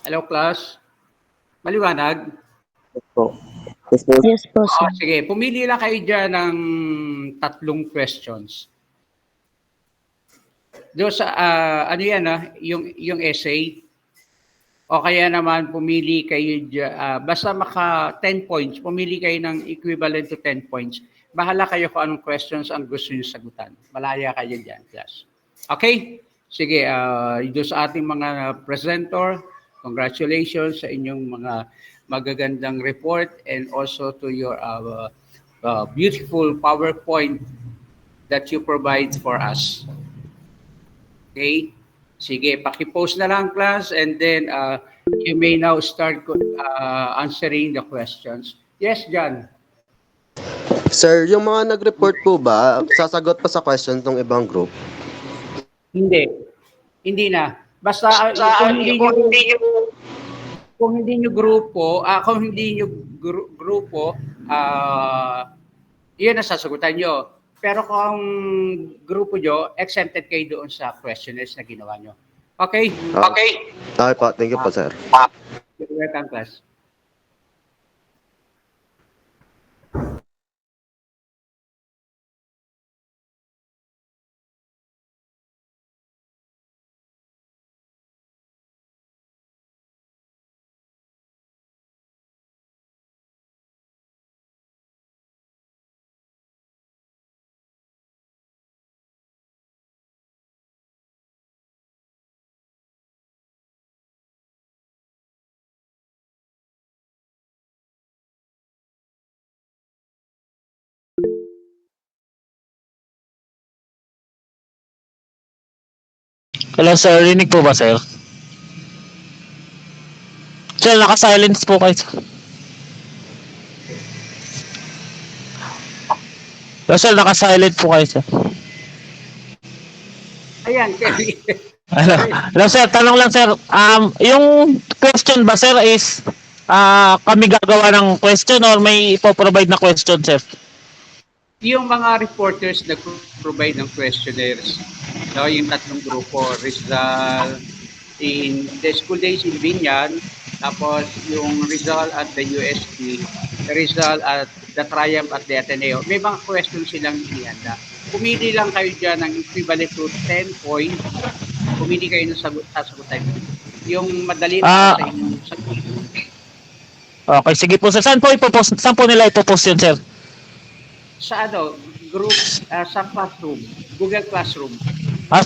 Speaker 2: Hello, class? Maliwanag?
Speaker 3: Po. Yes, po.
Speaker 6: Yes po, sir.
Speaker 2: Sige, pumili lang kayo dyan ng tatlong questions. Doon sa, ano yan, yung essay, o kaya naman pumili kayo dyan, basta maka 10 points, pumili kayo ng equivalent to 10 points. Bahala kayo kung anong questions ang gusto nyo sagutan. Malaya kayo dyan, class. Okay? Sige, doon sa ating mga presenter, congratulations sa inyong mga magagandang report, and also to your beautiful PowerPoint that you provide for us. Okay? Sige, paki-post na lang, class, and then you may now start answering the questions. Yes, John?
Speaker 8: Sir, yung mga nag-report po ba, sasagot pa sa questions ng ibang group?
Speaker 2: Hindi. Hindi na. Basta kung hindi nyo grupo, yun ang sasagutan nyo. Pero kung grupo nyo, exempted kayo doon sa questionnaires na ginawa nyo. Okay?
Speaker 8: Okay. Okay po, thank you po, sir.
Speaker 2: You're welcome, class.
Speaker 13: Hello sir, rinig po ba sir? Sir, naka-silence po kayo. Hello sir, naka-silent po kayo sir.
Speaker 2: Ayan, Kelly.
Speaker 13: Hello sir, tanong lang sir. Yung question ba sir is Kami gagawa ng question or may ipoprovide na question, sir?
Speaker 2: Yung mga reporters nag-provide ng questionnaires, no, yung tatlong grupo, Rizal, in the school days in Binyan, tapos yung Rizal at the UST, Rizal at the Triumph at the Ateneo. May mga questions silang inihanda. Pumili lang kayo dyan ng equivalent to 10 points. Pumili kayo ng sasagutan nyo. Yung madali para
Speaker 13: Ah,
Speaker 2: sa inyong sagutin.
Speaker 13: okay, sige po, sir. Saan po nila ipopost yun, sir?
Speaker 2: Sa ano, group, sa classroom, Google Classroom.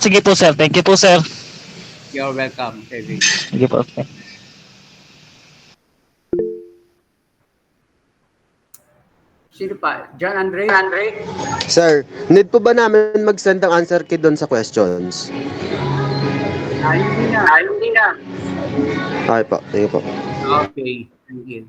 Speaker 13: Sige po, sir. Thank you po, sir.
Speaker 2: You're welcome, Kevin.
Speaker 13: Sige po. Okay.
Speaker 2: Sino pa? John Andre?
Speaker 8: Sir, need po ba namin mag-send ang answer key doon sa questions?
Speaker 2: Hindi na.
Speaker 8: Okay po, thank you po.
Speaker 2: Okay, thank you.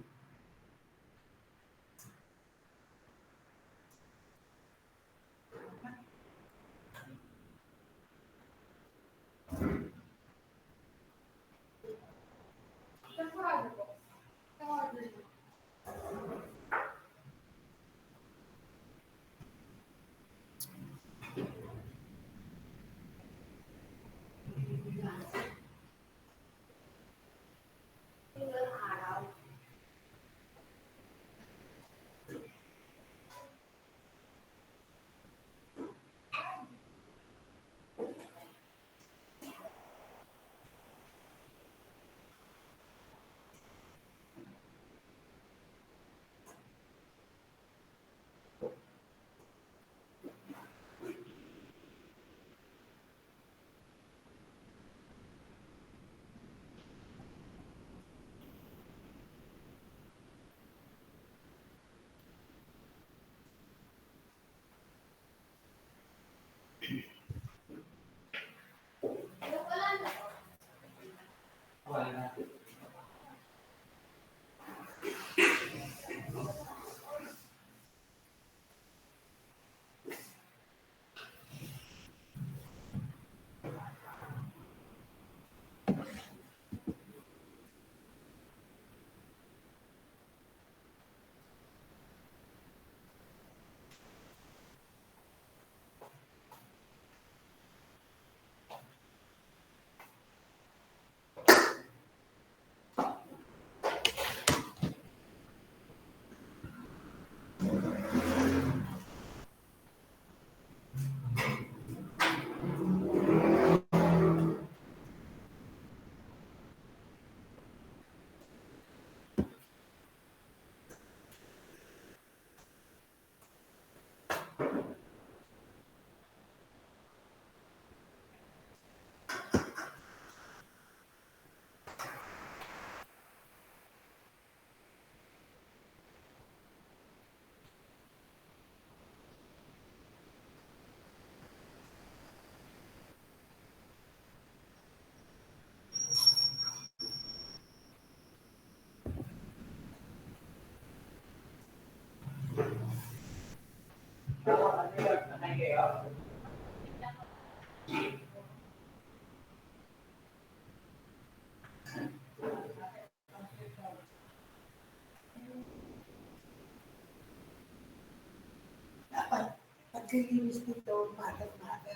Speaker 6: Paglilinis dito, umaga-umaga.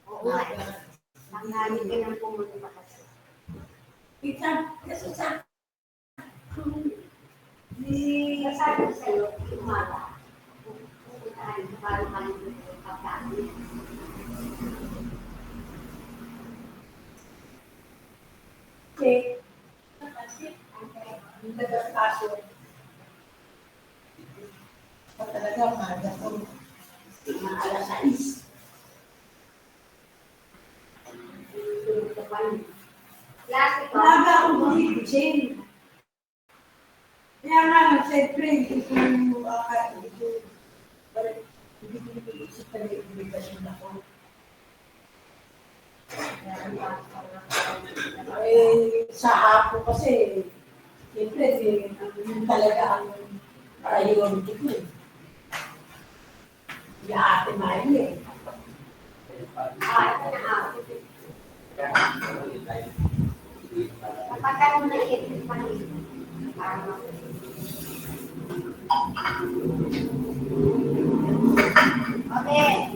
Speaker 6: Umaga. Tanghali ka nang pumunta kasi. Pizza, kasi sa sabi ko sa'yo, umaga. Pupuntahan ko para malinis yung pagkain. Kasi, ang tagas-kaso, talaga umaga ko. Mga alas 6. Umaga ako mahigising. Kaya nga, siyempre, hindi ko isip na may obligasyon ako. Sa hapon kasi, siyempre, talaga ang priority ko. Ya Ate Mari eh. Pagka mo na-edit pa rin. Okay.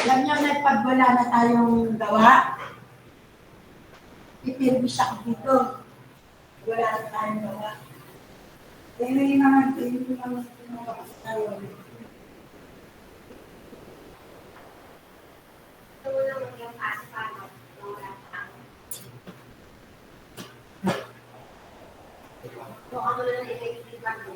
Speaker 6: Alam niyo na pag wala na tayong gawa, ipirmis ako dito. Wala na tayong gawa. Eh, may naman tayo. So, ano na nilagay ko?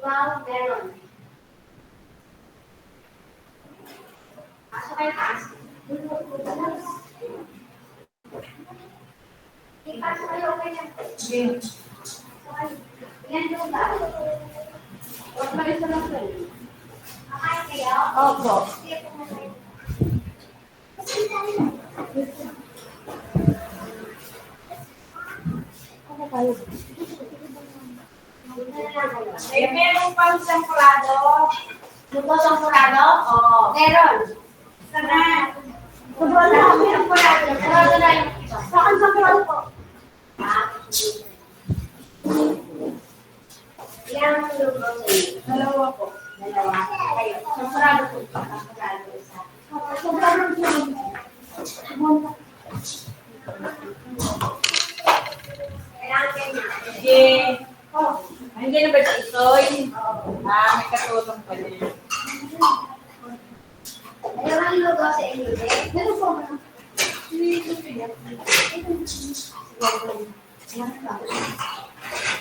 Speaker 6: Wow, meron. Pasok kayo taas. Ipasok kayo, okay na. Yan doon ba? Huwag ba ito lang kayo? Akain kayo? Opo. Ano kayo? Eh, meron pang sampurado. Luto sampurado? Oo. Meron. Sana. Sampurado na kami. Sampurado. Sampurado na yung isa. Saan sampurado po? Ilang luto sa iyo? Dalawa po. Dalawa. Kayo. Sampurado po. Sampurado isa. Sampurado isa. Kailangan kayo na. Sige. Oh, hindi na ba si Isoy? May katulong pa din. Ayaw ang lugaw sa inyo, eh. Meron po ba? Sige, sige.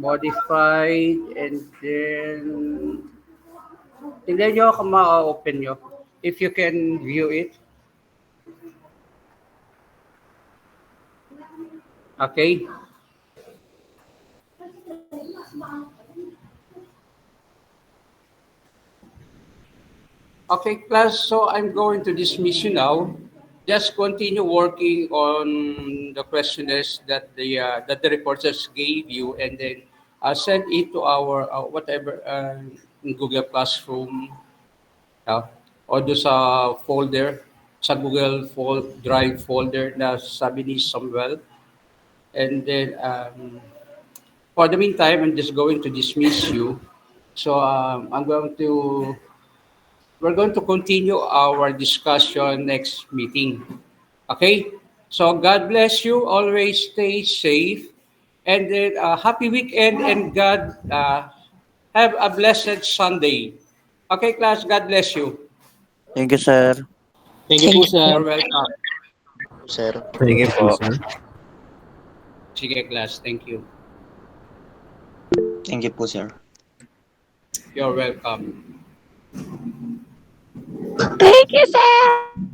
Speaker 2: Modified, and then tignan nyo kung ma-open nyo. If you can view it. Okay. Okay, class. So I'm going to dismiss you now. Just continue working on the questionnaires that the reporters gave you, and then send it to our whatever in Google Classroom, uh, o do sa folder, sa Drive folder na sabi ni Samuel. And then for the meantime, I'm just going to dismiss you. So we're going to continue our discussion next meeting. Okay? So God bless you. Always stay safe. And then happy weekend, and God have a blessed Sunday. Okay, class. God bless you.
Speaker 12: Thank you, sir.
Speaker 13: Thank you po, sir.
Speaker 2: You're welcome.
Speaker 12: Sir.
Speaker 9: Thank you po.
Speaker 2: Sige, class. Thank you.
Speaker 12: Thank you po, sir.
Speaker 2: You're welcome.
Speaker 6: Thank you, sir.